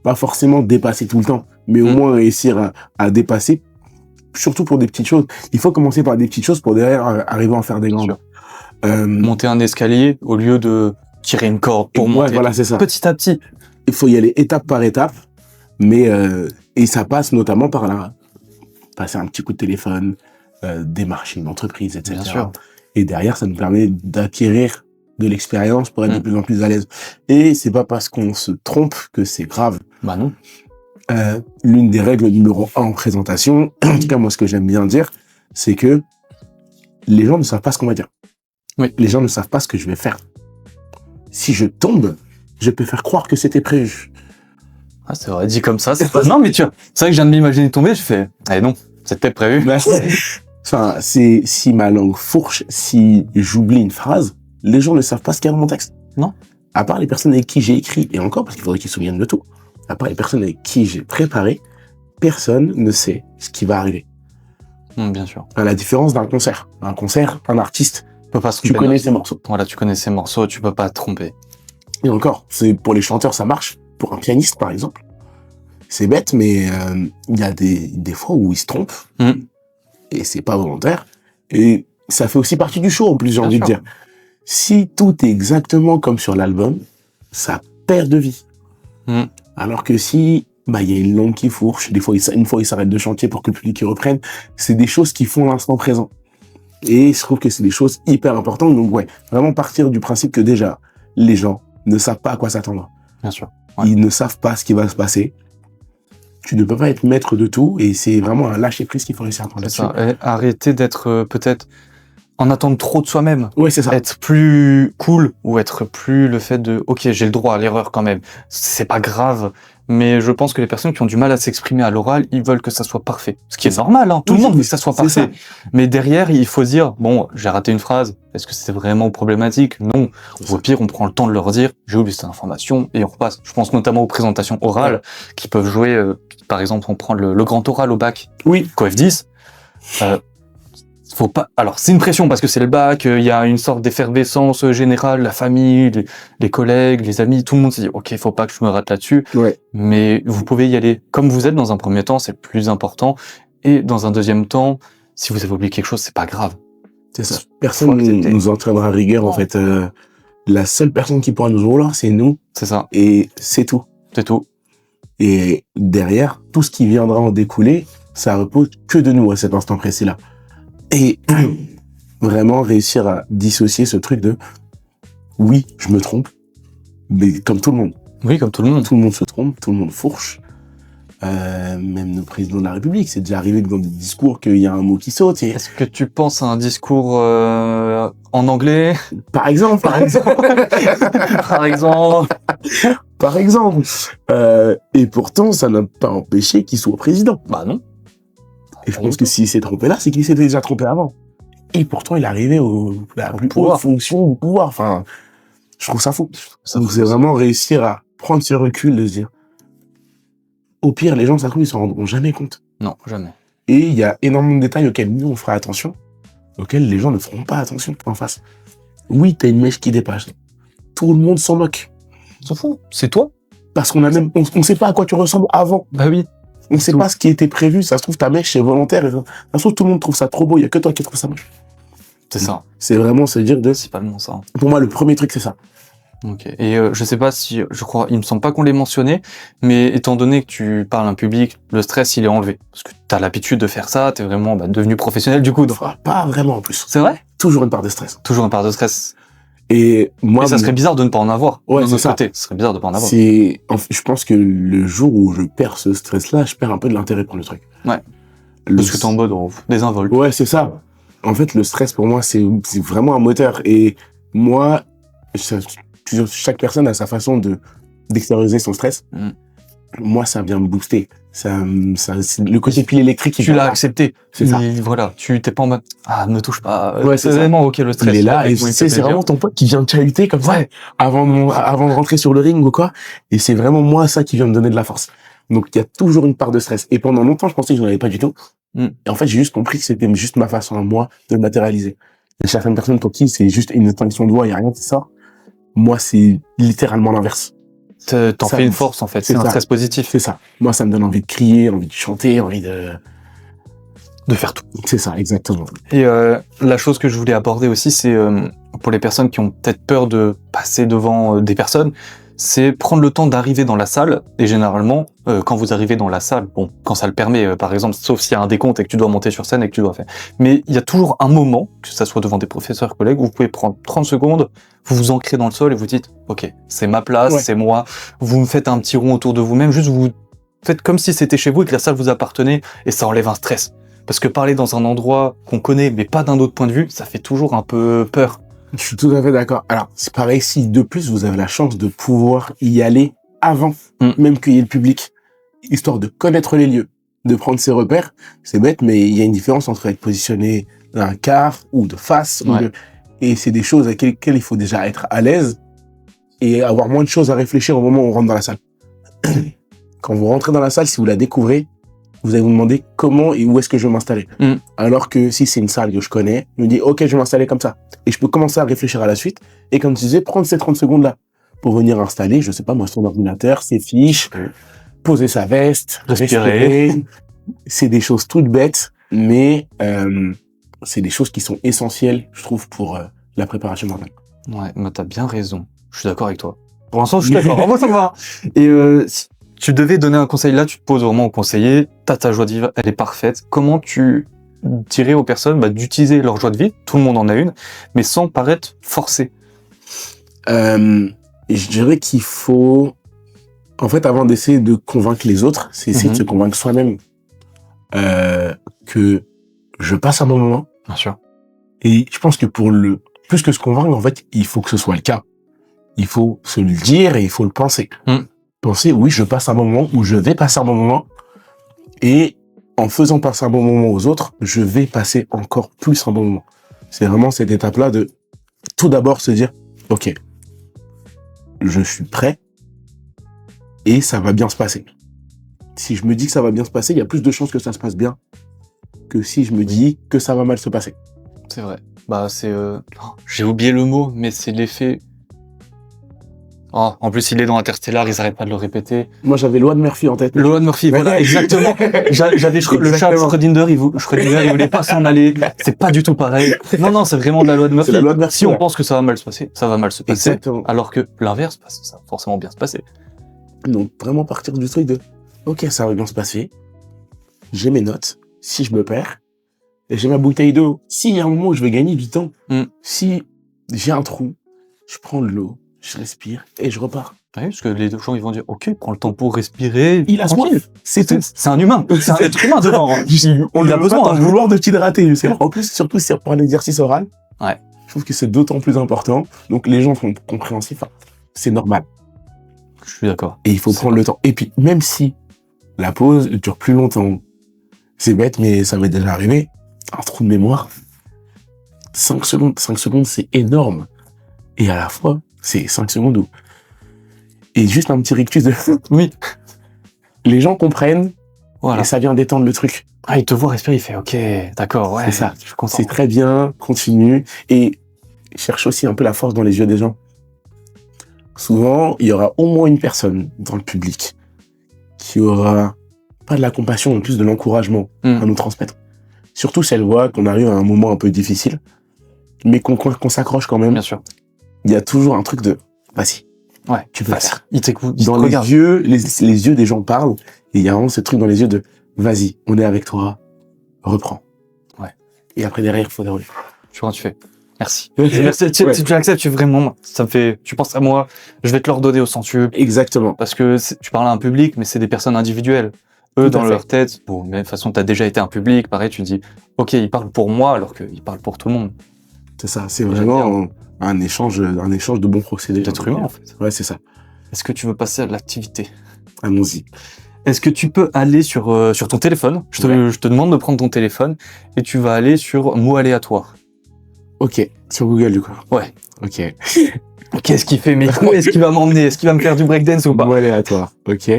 pas forcément dépasser tout le temps, mais au moins réussir à dépasser, surtout pour des petites choses. Il faut commencer par des petites choses pour derrière arriver à en faire des grandes. Monter un escalier au lieu de tirer une corde pour monter. Voilà, c'est ça. Petit à petit. Il faut y aller étape par étape, mais et ça passe notamment par là, passer un petit coup de téléphone, démarcher une entreprise, etc. Bien sûr. Et derrière, ça nous permet d'acquérir de l'expérience pour être de plus en plus à l'aise. Et c'est pas parce qu'on se trompe que c'est grave. Bah non. L'une des règles numéro 1 en présentation, en tout cas moi ce que j'aime bien dire, c'est que les gens ne savent pas ce qu'on va dire. Oui. Les gens ne savent pas ce que je vais faire. Si je tombe, je peux faire croire que c'était prévu. Ah, c'est vrai, dit comme ça, c'est pas... Non, mais tu vois, c'est vrai que je viens de m'imaginer tomber, je fais, allez non, c'était prévu. Enfin, c'est si ma langue fourche, si j'oublie une phrase, les gens ne savent pas ce qu'il y a dans mon texte. Non. À part les personnes avec qui j'ai écrit, et encore parce qu'il faudrait qu'ils se souviennent de tout, à part les personnes avec qui j'ai préparé, personne ne sait ce qui va arriver. Bien sûr. À la différence d'un concert. Un concert, un artiste, Tu peux pas se tu tromper. connais ses morceaux. Voilà, tu connais ces morceaux, tu peux pas te tromper. Et encore, c'est pour les chanteurs, ça marche. Pour un pianiste, par exemple. C'est bête, mais il y a des fois où ils se trompent. Et c'est pas volontaire. Et ça fait aussi partie du show, en plus, j'ai envie de dire. Si tout est exactement comme sur l'album, ça perd de vie. Alors que si, bah, il y a une langue qui fourche, des fois, une fois, ils s'arrêtent de chanter pour que le public y reprenne. C'est des choses qui font l'instant présent. Et je trouve que c'est des choses hyper importantes. Donc, ouais, vraiment partir du principe que déjà, les gens ne savent pas à quoi s'attendre. Bien sûr. Ouais. Ils ne savent pas ce qui va se passer. Tu ne peux pas être maître de tout et c'est vraiment un lâcher prise qu'il faut réussir à prendre là-dessus. Et arrêter d'être peut-être en attendre trop de soi-même. Ouais, c'est ça. Être plus cool ou être plus le fait de ok, j'ai le droit à l'erreur quand même. C'est pas grave. Mais je pense que les personnes qui ont du mal à s'exprimer à l'oral, ils veulent que ça soit parfait. Ce qui est normal, hein. Tout le monde veut que ça soit parfait. Ça. Mais derrière, il faut dire, bon, j'ai raté une phrase. Est-ce que c'est vraiment problématique? Non. Au pire, on prend le temps de leur dire, j'ai oublié cette information et on repasse. Je pense notamment aux présentations orales qui peuvent jouer, par exemple, on prend le grand oral au bac. Oui. Coef 10. Faut pas. Alors, c'est une pression parce que c'est le bac, il y a une sorte d'effervescence générale, la famille, les collègues, les amis, tout le monde s'est dit, ok, faut pas que je me rate là-dessus. Ouais. Mais vous pouvez y aller comme vous êtes dans un premier temps, c'est le plus important. Et dans un deuxième temps, si vous avez oublié quelque chose, c'est pas grave. C'est ça. Personne nous entraînera à rigueur, en fait. La seule personne qui pourra nous vouloir, c'est nous. C'est ça. Et c'est tout. C'est tout. Et derrière, tout ce qui viendra en découler, ça repose que de nous à cet instant précis-là. Et vraiment réussir à dissocier ce truc de oui, je me trompe, mais comme tout le monde. Oui, comme tout le monde. Tout le monde se trompe, tout le monde fourche. Même le président de la République, c'est déjà arrivé dans des discours qu'il y a un mot qui saute. Et... Est-ce que tu penses à un discours en anglais? Par exemple. Par exemple. Par exemple. Et pourtant, ça n'a pas empêché qu'il soit président. Bah non. Et je pense que s'il s'est trompé là, c'est qu'il s'était déjà trompé avant. Et pourtant, il est arrivé à la plus haute fonction du pouvoir. Enfin, je trouve ça fou. Donc, c'est vraiment réussir à prendre ce recul de se dire, au pire, les gens, ça se trouve, ils s'en rendront jamais compte. Non, jamais. Et il y a énormément de détails auxquels nous, on fera attention, auxquels les gens ne feront pas attention en face. Oui, t'as une mèche qui dépasse. Tout le monde s'en moque. On s'en fout. C'est toi. Parce qu'on a même, on sait pas à quoi tu ressembles avant. Bah oui. On sait pas ce qui était prévu. Ça se trouve, ta mèche, c'est volontaire. Et ça se trouve, tout le monde trouve ça trop beau. Il y a que toi qui trouve ça moche. C'est ça. C'est vraiment se dire de... C'est pas le ça. Pour moi, le premier truc, c'est ça. Ok. Et je sais pas si, je crois, il me semble pas qu'on l'ait mentionné, mais étant donné que tu parles à un public, le stress, il est enlevé. Parce que t'as l'habitude de faire ça, t'es vraiment devenu professionnel du coup. Donc... Pas vraiment en plus. C'est vrai? Toujours une part de stress. Toujours une part de stress. Et moi, ça serait bizarre de ne pas en avoir. Ouais, c'est ça. Ce serait bizarre de ne pas en avoir. Je pense que le jour où je perds ce stress-là, je perds un peu de l'intérêt pour le truc. Ouais. Parce que t'es en mode désinvolte. Ouais, c'est ça. En fait, le stress, pour moi, c'est vraiment un moteur. Et moi, chaque personne a sa façon d'extérioriser son stress. Moi, ça vient me booster. Le côté pile électrique. Tu l'as accepté. C'est ça. Voilà. Tu t'es pas en mode, me touche pas. Ouais, c'est vraiment ok, le stress. Il est là, et c'est vraiment ton pote qui vient te chahuter comme ça, avant de rentrer sur le ring ou quoi. Et c'est vraiment moi, ça, qui vient me donner de la force. Donc, il y a toujours une part de stress. Et pendant longtemps, je pensais que j'en avais pas du tout. Et en fait, j'ai juste compris que c'était juste ma façon à moi de le matérialiser. Il y a certaines personnes pour qui c'est juste une extinction de voix, il y a rien qui sort. Moi, c'est littéralement l'inverse. T'en fais une force, en fait. C'est un stress positif. C'est ça. Moi, ça me donne envie de crier, envie de chanter, envie de faire tout. C'est ça, exactement. Et la chose que je voulais aborder aussi, c'est pour les personnes qui ont peut-être peur de passer devant des personnes, c'est prendre le temps d'arriver dans la salle. Et généralement, quand vous arrivez dans la salle, bon, quand ça le permet, par exemple, sauf s'il y a un décompte et que tu dois monter sur scène et que tu dois faire. Mais il y a toujours un moment, que ça soit devant des professeurs, collègues, où vous pouvez prendre 30 secondes, vous vous ancrez dans le sol et vous dites, ok, c'est ma place, c'est moi. Vous me faites un petit rond autour de vous-même, juste vous faites comme si c'était chez vous et que la salle vous appartenait, et ça enlève un stress. Parce que parler dans un endroit qu'on connaît, mais pas d'un autre point de vue, ça fait toujours un peu peur. Je suis tout à fait d'accord. Alors, c'est pareil, si de plus vous avez la chance de pouvoir y aller avant même cueillir le public, histoire de connaître les lieux, de prendre ses repères. C'est bête, mais il y a une différence entre être positionné d'un quart ou de face. Ouais. Et c'est des choses avec lesquelles il faut déjà être à l'aise et avoir moins de choses à réfléchir au moment où on rentre dans la salle. Quand vous rentrez dans la salle, si vous la découvrez, vous allez vous demander comment et où est-ce que je vais m'installer. Alors que si c'est une salle que je connais, je me dis, OK, je vais m'installer comme ça. Et je peux commencer à réfléchir à la suite. Et comme tu disais, prendre ces 30 secondes-là pour venir installer, je sais pas, moi, son ordinateur, ses fiches, poser sa veste, respirer. C'est des choses toutes bêtes, mais c'est des choses qui sont essentielles, je trouve, pour la préparation mentale. Ouais, mais t'as bien raison. Je suis d'accord avec toi. Pour l'instant, je suis d'accord. Moi, ça va. Et si tu devais donner un conseil là, tu te poses vraiment au conseiller. T'as ta joie de vivre, elle est parfaite. Comment tu dirais aux personnes d'utiliser leur joie de vivre, tout le monde en a une, mais sans paraître forcé? Je dirais qu'il faut, en fait, avant d'essayer de convaincre les autres, c'est essayer de se convaincre soi-même que je passe un bon moment. Bien sûr. Et je pense que plus que se convaincre, en fait, il faut que ce soit le cas. Il faut se le dire et il faut le penser. Penser, oui, je passe un bon moment ou je vais passer un bon moment. Et en faisant passer un bon moment aux autres, je vais passer encore plus un bon moment. C'est vraiment cette étape-là de tout d'abord se dire, OK, je suis prêt et ça va bien se passer. Si je me dis que ça va bien se passer, il y a plus de chances que ça se passe bien que si je me dis que ça va mal se passer. C'est vrai. J'ai oublié le mot, mais c'est l'effet... Oh, en plus, il est dans Interstellar, ils arrêtent pas de le répéter. Moi, j'avais loi de Murphy en tête. Loi de Murphy, voilà, exactement. J'avais le chat Schrödinger, il voulait pas s'en aller. C'est pas du tout pareil. Non, c'est vraiment de la loi de Murphy. C'est la loi de Murphy. Si on pense que ça va mal se passer, ça va mal se passer. Exactement. Alors que l'inverse, ça va forcément bien se passer. Donc, vraiment partir du truc de, OK, ça va bien se passer. J'ai mes notes. Si je me perds, et j'ai ma bouteille d'eau. S'il y a un moment où je vais gagner du temps, si j'ai un trou, je prends de l'eau, je respire et je repars. Oui, parce que les gens, ils vont dire, OK, prends le temps pour respirer. Il a soif. C'est un humain. C'est un être humain devant. On a besoin de vouloir de t'hydrater. En plus, surtout si pour un exercice oral. Ouais. Je trouve que c'est d'autant plus important. Donc, les gens sont compréhensifs. C'est normal. Je suis d'accord. Et il faut prendre le temps. Et puis, même si la pause dure plus longtemps, c'est bête, mais ça m'est déjà arrivé. Un trou de mémoire. 5 secondes. 5 secondes, c'est énorme. Et à la fois, c'est 5 secondes où... Et juste un petit rictus de... Oui. Les gens comprennent. Voilà. Et ça vient détendre le truc. Ah, il te voit respirer, il fait OK, d'accord, ouais. C'est ça. Je suis content. C'est très bien, continue. Et cherche aussi un peu la force dans les yeux des gens. Souvent, il y aura au moins une personne dans le public qui aura pas de la compassion, mais plus de l'encouragement à nous transmettre. Surtout si elle voit qu'on arrive à un moment un peu difficile, mais qu'on s'accroche quand même. Bien sûr. Il y a toujours un truc de vas-y. Ouais, tu peux le faire. Il t'écoute. Dans les yeux, les yeux des gens parlent, et il y a vraiment ce truc dans les yeux de vas-y, on est avec toi, reprends. Ouais. Et après derrière, il faut dérouler. Tu vois, tu fais. Merci. Merci. Si tu l'acceptes, vraiment, ça me fait, tu penses à moi, je vais te l'ordonner au centuple. Exactement. Parce que tu parles à un public, mais c'est des personnes individuelles. Eux, dans leur tête, bon, mais de toute façon, t'as déjà été un public, pareil, tu dis, OK, ils parlent pour moi, alors qu'ils parlent pour tout le monde. C'est ça, c'est vraiment un échange de bons procédés. D'être humain, en fait. Ouais, c'est ça. Est-ce que tu veux passer à l'activité? Allons-y. Est-ce que tu peux aller sur ton téléphone? Je te demande de prendre ton téléphone et tu vas aller sur mots aléatoires. OK. Sur Google, du coup. Ouais. OK. Qu'est-ce qu'il fait, mais où est-ce qu'il va m'emmener? Est-ce qu'il va me faire du breakdance ou pas? Mots aléatoires. OK.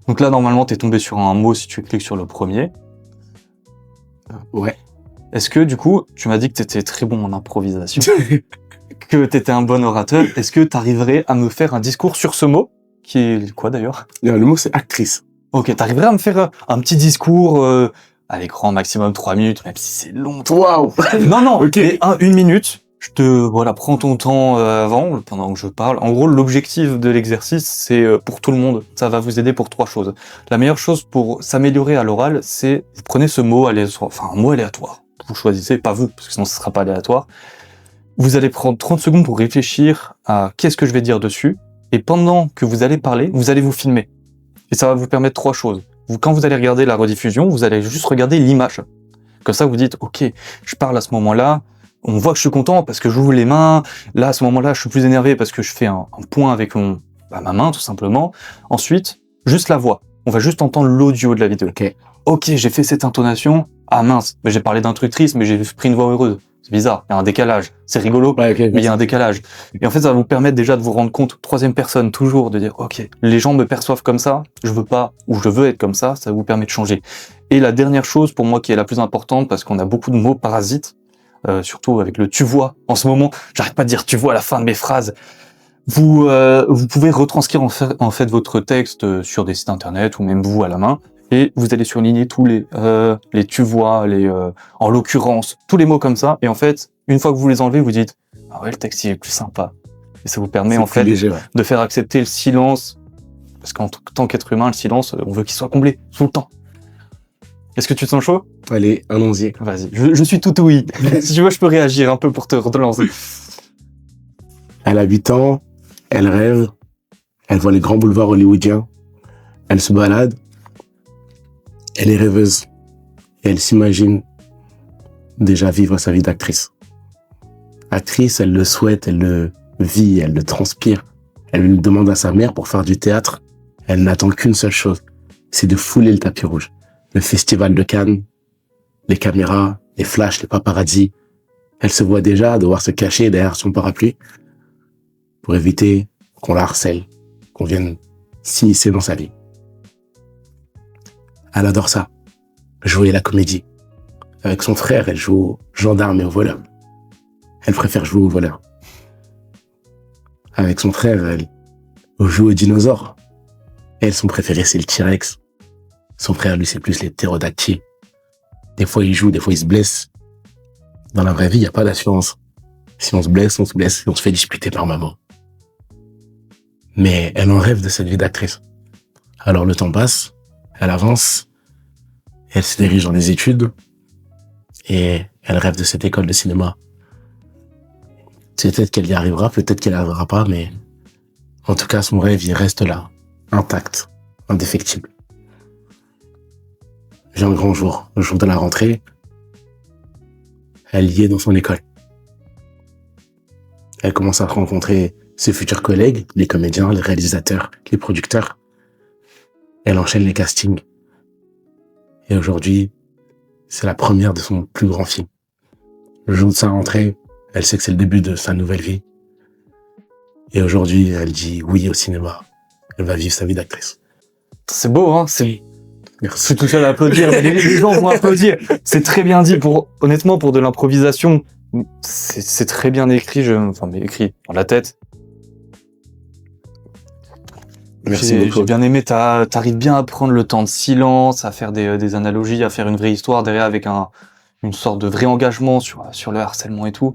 Donc là, normalement, t'es tombé sur un mot si tu cliques sur le premier. Ouais. Est-ce que, du coup, tu m'as dit que t'étais très bon en improvisation, que t'étais un bon orateur. Est-ce que t'arriverais à me faire un discours sur ce mot? Qui est quoi, d'ailleurs? Le mot, c'est actrice. Ok, t'arriverais à me faire un petit discours, à l'écran, maximum 3 minutes, même si c'est long. Waouh! Non, okay. Mais 1 minute. Prends ton temps avant, pendant que je parle. En gros, l'objectif de l'exercice, c'est pour tout le monde. Ça va vous aider pour 3 choses. La meilleure chose pour s'améliorer à l'oral, c'est vous prenez ce mot aléatoire, enfin un mot aléatoire. Vous choisissez, pas vous, parce que sinon ce sera pas aléatoire. Vous allez prendre 30 secondes pour réfléchir à qu'est-ce que je vais dire dessus. Et pendant que vous allez parler, vous allez vous filmer. Et ça va vous permettre 3 choses. Quand vous allez regarder la rediffusion, vous allez juste regarder l'image. Comme ça, vous dites, OK, je parle à ce moment-là. On voit que je suis content parce que j'ouvre les mains. Là, à ce moment-là, je suis plus énervé parce que je fais un point avec Bah, ma main, tout simplement. Ensuite, juste la voix. On va juste entendre l'audio de la vidéo. Ok, j'ai fait cette intonation. Ah mince, mais j'ai parlé d'un truc triste, mais j'ai pris une voix heureuse. C'est bizarre, il y a un décalage. C'est rigolo, mais il y a un décalage. Et en fait, ça va vous permettre déjà de vous rendre compte, troisième personne, toujours, de dire, ok, les gens me perçoivent comme ça, je veux pas, ou je veux être comme ça vous permet de changer. Et la dernière chose, pour moi, qui est la plus importante, parce qu'on a beaucoup de mots parasites, surtout avec le tu vois. En ce moment, j'arrête pas de dire tu vois à la fin de mes phrases. Vous pouvez retranscrire en fait votre texte sur des sites internet ou même vous à la main, et vous allez surligner tous les tu vois, en l'occurrence, tous les mots comme ça. Et en fait, une fois que vous les enlevez, vous dites ah ouais, le texte il est plus sympa. Et ça vous permet en fait léger, ouais. de faire accepter le silence, parce qu'en tant qu'être humain, le silence, on veut qu'il soit comblé tout le temps. Est-ce que tu te sens chaud? Allez, allons-y. Vas-y, je suis tout oui. Si tu veux, je peux réagir un peu pour te relancer. Elle a 8 ans, elle rêve, elle voit les grands boulevards hollywoodiens, elle se balade, elle est rêveuse et elle s'imagine déjà vivre sa vie d'actrice. Actrice, elle le souhaite, elle le vit, elle le transpire. Elle le demande à sa mère pour faire du théâtre. Elle n'attend qu'une seule chose, c'est de fouler le tapis rouge. Le festival de Cannes, les caméras, les flashs, les paparazzis. Elle se voit déjà devoir se cacher derrière son parapluie pour éviter qu'on la harcèle, qu'on vienne s'immiscer dans sa vie. Elle adore ça, jouer la comédie. Avec son frère, elle joue au gendarme et au voleur. Elle préfère jouer au voleur. Avec son frère, elle joue aux dinosaures. Elle, son préféré, c'est le T-Rex. Son frère, lui, c'est plus les ptérodactyles. Des fois, il joue, des fois, il se blesse. Dans la vraie vie, il n'y a pas d'assurance. Si on se blesse, on se blesse et on se fait disputer par maman. Mais elle en rêve de cette vie d'actrice. Alors le temps passe, elle avance, elle se dirige dans les études et elle rêve de cette école de cinéma. Peut-être qu'elle y arrivera, peut-être qu'elle n'y arrivera pas, mais en tout cas, son rêve, il reste là, intact, indéfectible. Vient le grand jour, le jour de la rentrée. Elle y est dans son école. Elle commence à rencontrer ses futurs collègues, les comédiens, les réalisateurs, les producteurs. Elle enchaîne les castings. Et aujourd'hui, c'est la première de son plus grand film. Le jour de sa rentrée, elle sait que c'est le début de sa nouvelle vie. Et aujourd'hui, elle dit oui au cinéma. Elle va vivre sa vie d'actrice. C'est beau, hein? C'est... Merci. Je suis tout seul à applaudir, mais les gens vont applaudir. C'est très bien dit. Honnêtement, pour de l'improvisation, c'est très bien écrit. Mais écrit dans la tête. Merci beaucoup. J'ai bien aimé. T'arrives bien à prendre le temps de silence, à faire des analogies, à faire une vraie histoire derrière avec une sorte de vrai engagement sur le harcèlement et tout.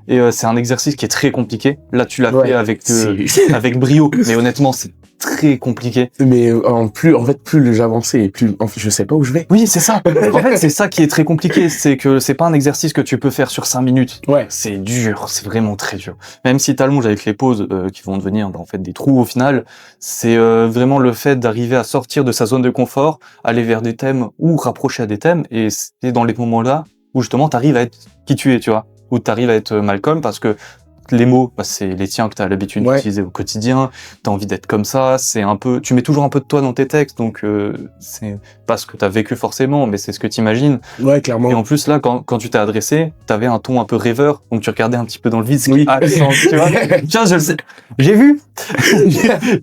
Et c'est un exercice qui est très compliqué. Là, tu l'as fait avec brio. Mais honnêtement, c'est très compliqué. Mais plus j'avançais, plus je sais pas où je vais. Oui, c'est ça. En fait, c'est ça qui est très compliqué, c'est que c'est pas un exercice que tu peux faire sur 5 minutes. Ouais. C'est dur, c'est vraiment très dur. Même si t'allonges avec les pauses qui vont devenir en fait des trous au final, c'est vraiment le fait d'arriver à sortir de sa zone de confort, aller vers des thèmes ou rapprocher à des thèmes, et c'est dans les moments-là où justement t'arrives à être qui tu es, tu vois, où t'arrives à être Malcolm parce que les mots, c'est les tiens que t'as l'habitude d'utiliser au quotidien, t'as envie d'être comme ça, tu mets toujours un peu de toi dans tes textes, donc c'est pas ce que t'as vécu forcément, mais c'est ce que t'imagines. Ouais, clairement. Et en plus là, quand tu t'es adressé, t'avais un ton un peu rêveur, donc tu regardais un petit peu dans le vide, tu vois. Tiens, je le sais, j'ai vu.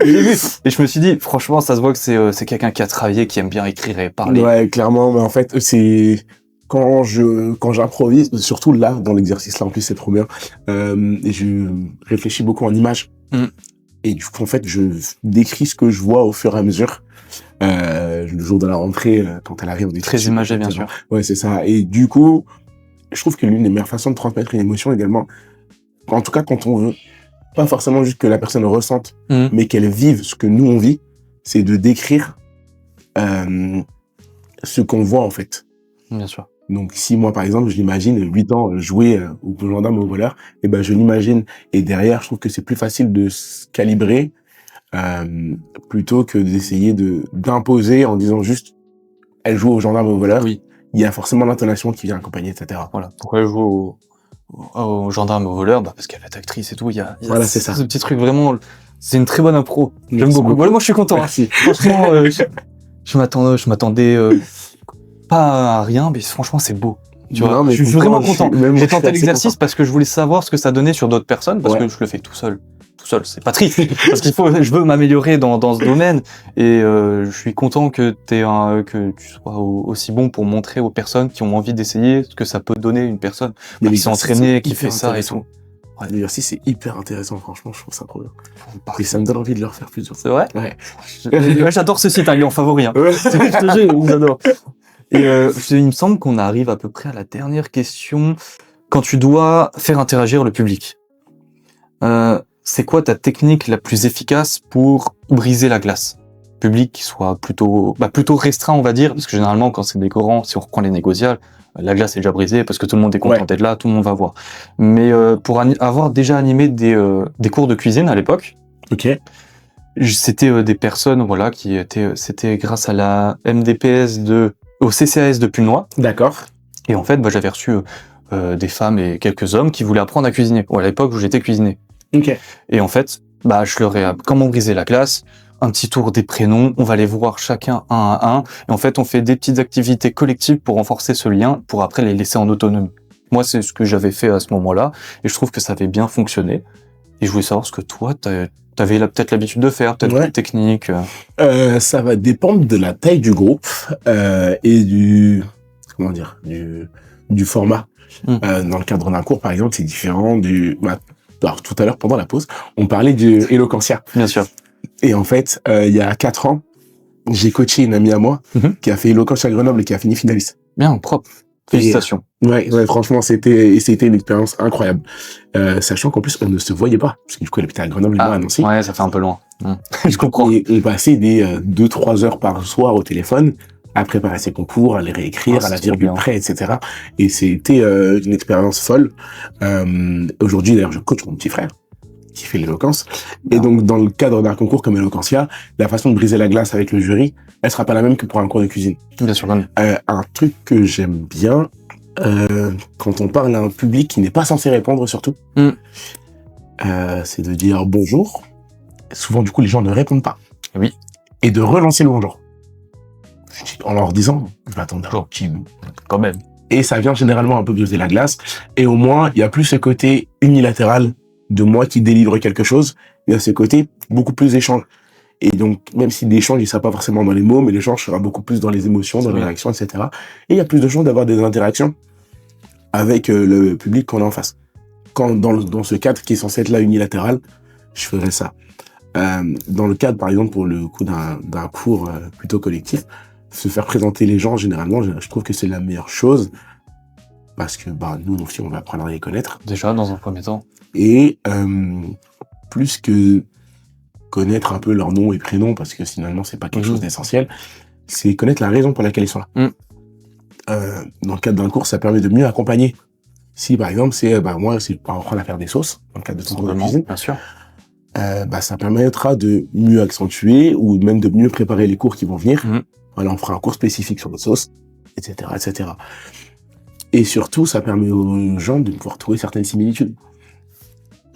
Et je me suis dit, franchement, ça se voit que c'est quelqu'un qui a travaillé, qui aime bien écrire et parler. Ouais, clairement, mais en fait, c'est... Quand j'improvise, surtout là, dans l'exercice là, en plus, c'est trop bien, je réfléchis beaucoup en images. Et du coup, en fait, je décris ce que je vois au fur et à mesure. Le jour de la rentrée, quand elle arrive, on est très imagé, bien sûr. Ouais, c'est ça. Et du coup, je trouve que l'une des meilleures façons de transmettre une émotion également, en tout cas, quand on veut, pas forcément juste que la personne ressente, mais qu'elle vive ce que nous on vit, c'est de décrire, ce qu'on voit, en fait. Bien sûr. Donc, si moi, par exemple, je l'imagine 8 ans jouer au gendarme ou au voleur, et ben, je l'imagine. Et derrière, je trouve que c'est plus facile de se calibrer, plutôt que d'essayer d'imposer en disant juste, elle joue au gendarme ou au voleur. Oui. Il y a forcément l'intonation qui vient accompagner, etc. Voilà. Pourquoi elle joue au gendarme, au voleur? Bah, parce qu'elle va être actrice et tout. Il y a voilà, c'est ça. Ce petit truc vraiment, C'est une très bonne impro. J'aime Merci beaucoup. beaucoup. Voilà, moi, je suis content. Merci. Franchement, je m'attendais pas à rien, mais franchement, c'est beau. Tu vois, Non, mais je suis pourtant, vraiment content. même moi, J'ai je suis tenté assez l'exercice content. parce que je voulais savoir ce que ça donnait sur d'autres personnes, parce Ouais. que je le fais tout seul. Tout seul, c'est pas triste. Parce je veux m'améliorer dans ce domaine, et je suis content que que tu sois aussi bon pour montrer aux personnes qui ont envie d'essayer ce que ça peut donner une personne Mais qui s'est l'exercice, entraînée, c'est qui fait hyper ça et intéressant. tout. L'exercice, c'est hyper intéressant, franchement, je trouve ça trop bien. Parfait. Et ça me donne envie de le refaire plusieurs fois. C'est vrai? Ouais. Ouais, j'adore ce site, il est en favori. Hein. Ouais. Je te jure, j'adore. Et il me semble qu'on arrive à peu près à la dernière question. Quand tu dois faire interagir le public, c'est quoi ta technique la plus efficace pour briser la glace? Public qui soit plutôt restreint, on va dire, parce que généralement, quand c'est des grands, si on reprend les négociables, la glace est déjà brisée parce que tout le monde est content Ouais. d'être là, tout le monde va voir. Mais pour avoir déjà animé des cours de cuisine à l'époque, Ok. c'était des personnes, voilà, c'était grâce à la MDPS au CCAS de Pulnoy. D'accord. Et en fait, j'avais reçu des femmes et quelques hommes qui voulaient apprendre à cuisiner. Ou à l'époque où j'étais cuisinier. Ok. Et en fait, je leur ai comment briser la glace, un petit tour des prénoms, on va les voir chacun un à un. Et en fait, on fait des petites activités collectives pour renforcer ce lien, pour après les laisser en autonomie. Moi, c'est ce que j'avais fait à ce moment-là, et je trouve que ça avait bien fonctionné. Et je voulais savoir ce que toi, t'avais peut-être l'habitude de faire, peut-être Ouais. une technique. Ça va dépendre de la taille du groupe et du format. Dans le cadre d'un cours, par exemple, c'est différent alors, tout à l'heure, pendant la pause, on parlait du Eloquentia. Bien sûr. Et en fait, il y a 4 ans, j'ai coaché une amie à moi qui a fait Eloquentia Grenoble et qui a fini finaliste. Bien, propre. Félicitations. Ouais, franchement, c'était une expérience incroyable. Sachant qu'en plus, on ne se voyait pas. Parce que du coup, elle habitait à Grenoble et moi à Nancy. Ouais, ça fait un peu loin. Je comprends. Et on passait des 2-3 heures par soir au téléphone à préparer ses concours, à les réécrire, à la c'est virgule trop bien. près, etc. Et c'était une expérience folle. Aujourd'hui, d'ailleurs, je coach mon petit frère qui fait l'éloquence. Et donc, dans le cadre d'un concours comme Eloquentia, la façon de briser la glace avec le jury, elle sera pas la même que pour un cours de cuisine. Bien sûr, quand même. Un truc que j'aime bien, quand on parle à un public qui n'est pas censé répondre surtout, c'est de dire bonjour. Souvent, du coup, les gens ne répondent pas. Oui. Et de relancer le bonjour. En leur disant, je vais attendre tranquille. Quand même. Et ça vient généralement un peu briser la glace. Et au moins, il y a plus ce côté unilatéral de moi qui délivre quelque chose. Il y a ce côté beaucoup plus échange. Et donc, même si l'échange, il ne sera pas forcément dans les mots, mais l'échange sera beaucoup plus dans les émotions, dans les réactions, etc. Et il y a plus de chances d'avoir des interactions avec le public qu'on a en face. Quand dans ce cadre qui est censé être là unilatéral, je ferais ça. Dans le cadre, par exemple, pour le coup d'un cours plutôt collectif, se faire présenter les gens, généralement, je trouve que c'est la meilleure chose. Parce que nous aussi, on va apprendre à les connaître. Déjà, dans un premier temps. Et plus que connaître un peu leur nom et prénom, parce que finalement, c'est pas quelque chose d'essentiel, c'est connaître la raison pour laquelle ils sont là. Dans le cadre d'un cours, ça permet de mieux accompagner. Si, par exemple, moi, c'est pour apprendre à faire des sauces, dans le cadre de ton cours de cuisine, bien sûr. ça permettra de mieux accentuer ou même de mieux préparer les cours qui vont venir. Voilà, on fera un cours spécifique sur les sauces, etc., etc. Et surtout, ça permet aux gens de pouvoir trouver certaines similitudes.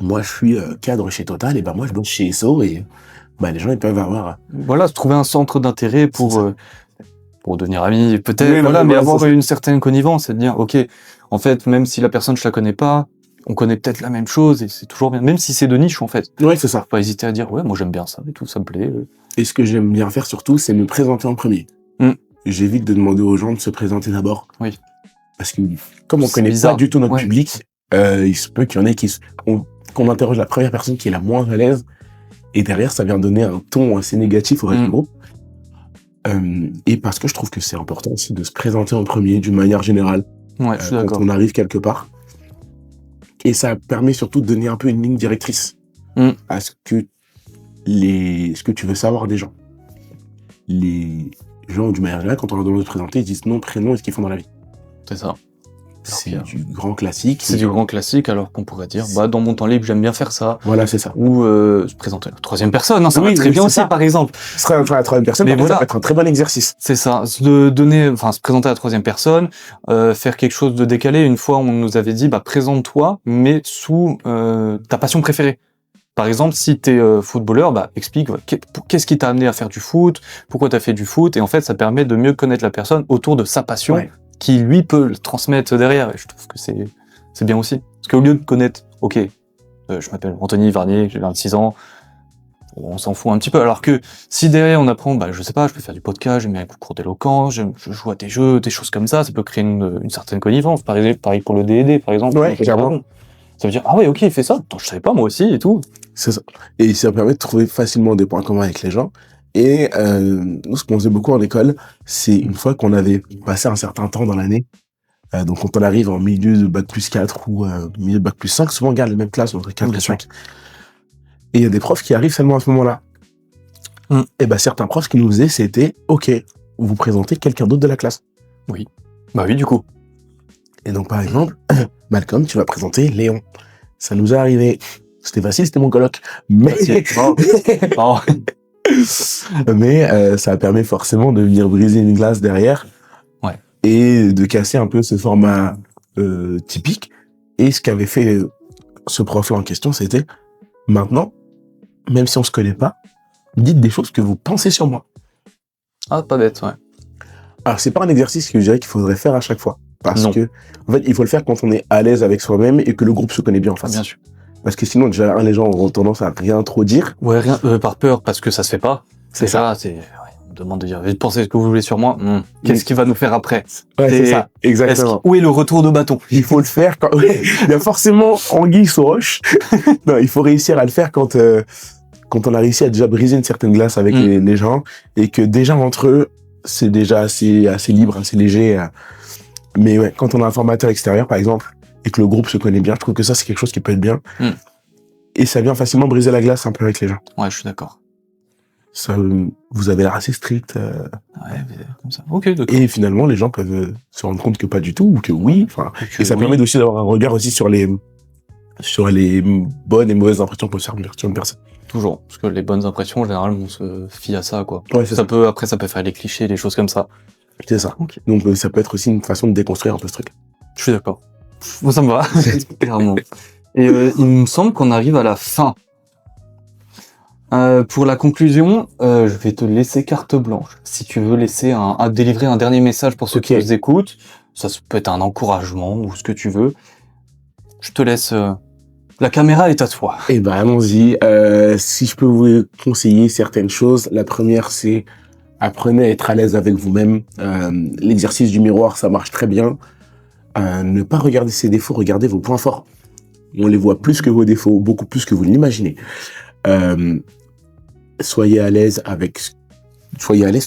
Moi, je suis cadre chez Total, et moi, je bosse chez ESSO, et les gens, ils peuvent avoir... Voilà, se trouver un centre d'intérêt pour devenir amis, peut-être, Oui, mais avoir une certaine connivence, et de dire, ok, en fait, même si la personne, je la connais pas, on connaît peut-être la même chose, et c'est toujours bien, même si c'est de niche, en fait. Ouais, c'est ça. Faut pas hésiter à dire, ouais, moi, j'aime bien ça, et tout, ça me plaît. Et ce que j'aime bien faire, surtout, c'est me présenter en premier. J'évite de demander aux gens de se présenter d'abord. Oui. Parce que, comme on connaît pas du tout notre public, il se peut qu'il y en ait qu'on interroge la première personne qui est la moins à l'aise, et derrière, ça vient donner un ton assez négatif au reste du groupe. Et parce que je trouve que c'est important aussi de se présenter en premier, d'une manière générale, Ouais, je suis d'accord. quand on arrive quelque part. Et ça permet surtout de donner un peu une ligne directrice à ce que tu veux savoir des gens. Les gens, d'une manière générale, quand on leur demande de se présenter, ils disent nom, prénom et ce qu'ils font dans la vie. C'est ça. C'est du grand classique. C'est du grand classique, alors qu'on pourrait dire, dans mon temps libre, j'aime bien faire ça. Voilà, c'est ça. Ou se présenter à la troisième personne, ça va très bien aussi, par exemple. Ce serait la troisième personne, mais ça peut être un très bon exercice. C'est ça, se présenter à la troisième personne, faire quelque chose de décalé. Une fois, on nous avait dit, présente-toi, mais sous ta passion préférée. Par exemple, si t'es footballeur, bah explique qu'est-ce qui t'a amené à faire du foot, pourquoi t'as fait du foot, et en fait ça permet de mieux connaître la personne autour de sa passion, qui lui peut le transmettre derrière. Et je trouve que c'est bien aussi. Parce qu'au lieu de connaître, ok, je m'appelle Anthony Varnier, j'ai 26 ans, on s'en fout un petit peu. Alors que si derrière on apprend, bah je sais pas, je peux faire du podcast, j'aime bien un cours d'éloquence, je joue à des jeux, des choses comme ça peut créer une certaine connivence. Pareil pour le D&D, par exemple. Ouais, clairement. Ça veut dire, ah ouais, ok, il fait ça, attends, je savais pas moi aussi et tout. C'est ça. Et ça permet de trouver facilement des points communs avec les gens. Et nous, ce qu'on faisait beaucoup en école, c'est une fois qu'on avait passé un certain temps dans l'année, donc quand on arrive en milieu de bac plus 4 ou milieu de bac plus 5, souvent on garde les mêmes classes, entre 4 et 5. Et il y a des profs qui arrivent seulement à ce moment-là. Et ben certains profs, ce qu'ils nous faisaient, c'était, ok, vous présentez quelqu'un d'autre de la classe. Oui. Bah oui, du coup. Et donc, par exemple, Malcolm, tu vas présenter Léon. Ça nous est arrivé. C'était facile, c'était mon coloc. Mais, mais ça permet forcément de venir briser une glace derrière. Ouais. Et de casser un peu ce format typique. Et ce qu'avait fait ce prof-là en question, c'était, maintenant, même si on se connaît pas, dites des choses que vous pensez sur moi. Ah, pas bête, ouais. Alors, c'est pas un exercice que je dirais qu'il faudrait faire à chaque fois. Parce que, en fait, il faut le faire quand on est à l'aise avec soi-même et que le groupe se connaît bien en face. Bien sûr. Parce que sinon, déjà, les gens auront tendance à rien trop dire. Ouais, rien, par peur, parce que ça se fait pas. C'est ça. On demande de dire, pensez ce que vous voulez sur moi. Qu'est-ce qui va nous faire après? Ouais, c'est ça. Exactement. Où est le retour de bâton? Il faut le faire quand, il y a forcément anguille sous roche. Non, il faut réussir à le faire quand on a réussi à déjà briser une certaine glace avec les gens et que déjà entre eux, c'est déjà assez libre, assez léger. Mais ouais, quand on a un formateur extérieur, par exemple, et que le groupe se connaît bien, je trouve que ça, c'est quelque chose qui peut être bien. Et ça vient facilement briser la glace un peu avec les gens. Ouais, je suis d'accord. Ça, vous avez l'air assez strict. Ouais, comme ça. Ok, d'accord. Et finalement, les gens peuvent se rendre compte que pas du tout, ou que oui. Enfin, et ça permet aussi d'avoir un regard aussi sur les bonnes et mauvaises impressions qu'on peut faire sur une personne. Toujours. Parce que les bonnes impressions, en général, on se fie à ça, quoi. Ouais, c'est ça. Après, ça peut faire les clichés, des choses comme ça. C'est ça. Okay. Donc, ça peut être aussi une façon de déconstruire un peu ce truc. Je suis d'accord. Moi, ça me va. Clairement. Et il me semble qu'on arrive à la fin. Pour la conclusion, je vais te laisser carte blanche. Si tu veux laisser délivrer un dernier message pour ceux qui nous écoutent, ça peut être un encouragement ou ce que tu veux. Je te laisse. La caméra est à toi. Eh ben, allons-y. Si je peux vous conseiller certaines choses, la première, c'est apprenez à être à l'aise avec vous-même. L'exercice du miroir, ça marche très bien. Ne pas regarder ses défauts, regardez vos points forts. On les voit plus que vos défauts, beaucoup plus que vous l'imaginez. Soyez à l'aise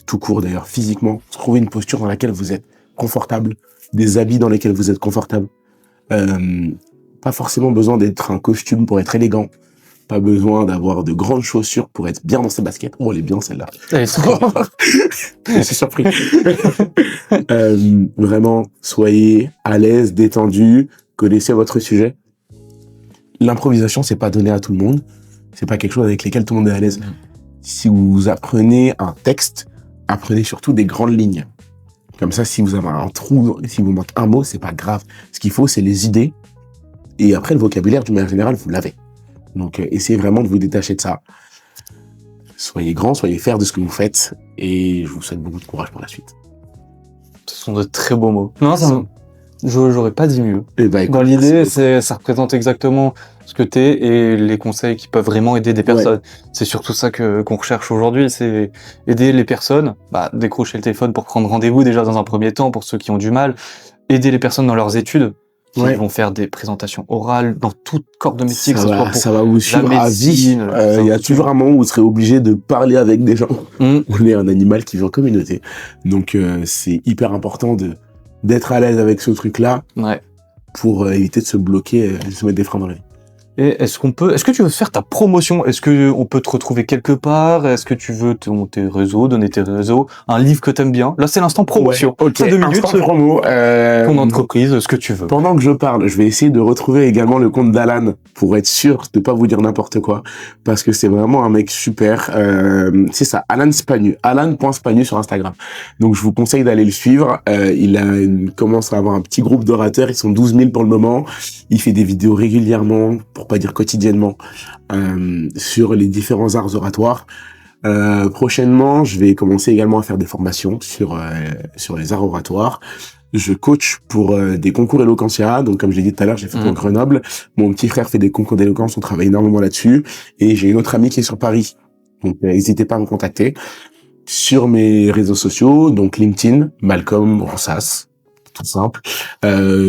tout court d'ailleurs, physiquement. Trouvez une posture dans laquelle vous êtes confortable, des habits dans lesquels vous êtes confortable. Pas forcément besoin d'être un costume pour être élégant. Pas besoin d'avoir de grandes chaussures pour être bien dans ses baskets. Oh, elle est bien celle-là. Je suis surpris. Vraiment, soyez à l'aise, détendu, connaissez votre sujet. L'improvisation, c'est pas donné à tout le monde. C'est pas quelque chose avec lequel tout le monde est à l'aise. Si vous apprenez un texte, apprenez surtout des grandes lignes. Comme ça, si vous avez un trou, si vous manque un mot, c'est pas grave. Ce qu'il faut, c'est les idées. Et après, le vocabulaire, d'une manière générale, vous l'avez. Donc, essayez vraiment de vous détacher de ça. Soyez grand, soyez fiers de ce que vous faites. Et je vous souhaite beaucoup de courage pour la suite. Ce sont de très beaux mots. Non, j'aurais pas dit mieux. Et bah, écoute, dans l'idée, ça représente exactement ce que t'es et les conseils qui peuvent vraiment aider des personnes. Ouais. C'est surtout ça qu'on recherche aujourd'hui, c'est aider les personnes, décrocher le téléphone pour prendre rendez-vous déjà dans un premier temps pour ceux qui ont du mal, aider les personnes dans leurs études, qui vont faire des présentations orales dans tout corps de métier, ça va vous suivre à vie. Il y a toujours un moment où vous serez obligé de parler avec des gens. On est un animal qui vit en communauté. Donc, c'est hyper important d'être à l'aise avec ce truc-là pour éviter de se bloquer, de se mettre des freins dans la vie. Et est-ce que tu veux faire ta promotion? Est-ce que on peut te retrouver quelque part? Est-ce que tu veux donner tes réseaux, un livre que t'aimes bien? Là, c'est l'instant promotion. Ouais, ok, 2 minutes. Instant promo. Ton entreprise, ce que tu veux. Pendant que je parle, je vais essayer de retrouver également le compte d'Alan pour être sûr de pas vous dire n'importe quoi. Parce que c'est vraiment un mec super. C'est ça, Alan Spagnu. Alan.Spagnu sur Instagram. Donc, je vous conseille d'aller le suivre. Il commence à avoir un petit groupe d'orateurs. Ils sont 12 000 pour le moment. Il fait des vidéos régulièrement pour pour pas dire quotidiennement, sur les différents arts oratoires. Prochainement, je vais commencer également à faire des formations sur les arts oratoires. Je coach pour des concours Eloquentia. Donc, comme je l'ai dit tout à l'heure, j'ai fait pour Grenoble. Mon petit frère fait des concours d'éloquence. On travaille énormément là-dessus. Et j'ai une autre amie qui est sur Paris. Donc, n'hésitez pas à me contacter sur mes réseaux sociaux. Donc, LinkedIn, Malcolm Ronsas, tout simple.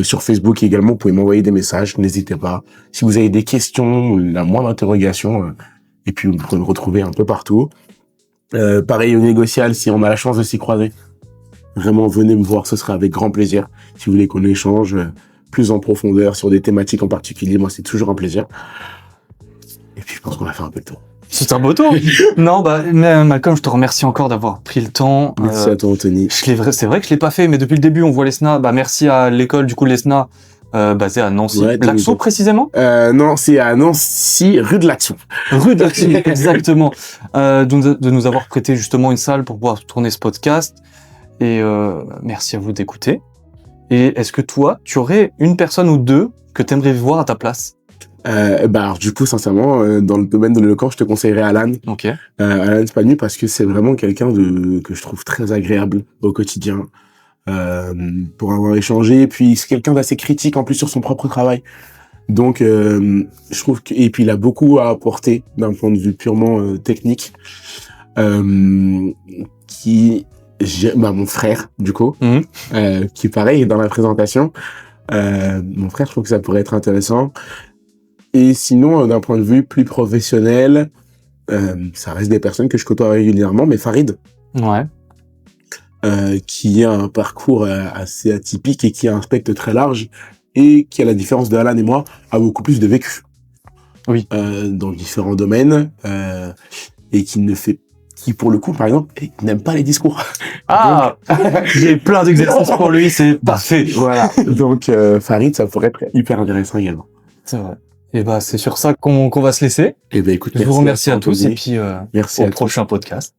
Sur Facebook également, vous pouvez m'envoyer des messages. N'hésitez pas. Si vous avez des questions, la moindre interrogation, et puis vous pouvez me retrouver un peu partout. Pareil au négocial, si on a la chance de s'y croiser. Vraiment, venez me voir, ce sera avec grand plaisir. Si vous voulez qu'on échange plus en profondeur sur des thématiques en particulier, moi, c'est toujours un plaisir. Et puis, je pense qu'on a fait un peu le tour. C'est un beau tour. Non, mais Malcolm, je te remercie encore d'avoir pris le temps. Merci à toi, Anthony. C'est vrai que je l'ai pas fait, mais depuis le début, on voit l'ESNA. Merci à l'école, du coup, l'ESNA, basée à Nancy. Ouais, Laxo, précisément? Non, c'est à Nancy, rue de Laxo. Rue de Laxo, exactement. De nous avoir prêté justement une salle pour pouvoir tourner ce podcast. Et merci à vous d'écouter. Et est-ce que toi, tu aurais une personne ou deux que tu aimerais voir à ta place? Alors, du coup, sincèrement, dans le domaine de l'éloquence, je te conseillerais Alan. Ok. Alan Spanu, parce que c'est vraiment quelqu'un que je trouve très agréable au quotidien, pour avoir échangé. Et puis, c'est quelqu'un d'assez critique en plus sur son propre travail. Donc, je trouve que, et puis il a beaucoup à apporter d'un point de vue purement technique, mon frère, du coup, qui pareil, dans la présentation, mon frère, je trouve que ça pourrait être intéressant. Et sinon, d'un point de vue plus professionnel, ça reste des personnes que je côtoie régulièrement, mais Farid. Ouais. Qui a un parcours assez atypique et qui a un spectre très large et qui, à la différence de Alan et moi, a beaucoup plus de vécu. Oui. Dans différents domaines, et qui pour le coup, par exemple, n'aime pas les discours. Ah, j'ai plein d'exercices pour lui, c'est parfait. Voilà. Donc, Farid, ça pourrait être hyper intéressant également. C'est vrai. Et c'est sur ça qu'on va se laisser. Et écoute, je vous remercie à tous et puis merci au prochain podcast.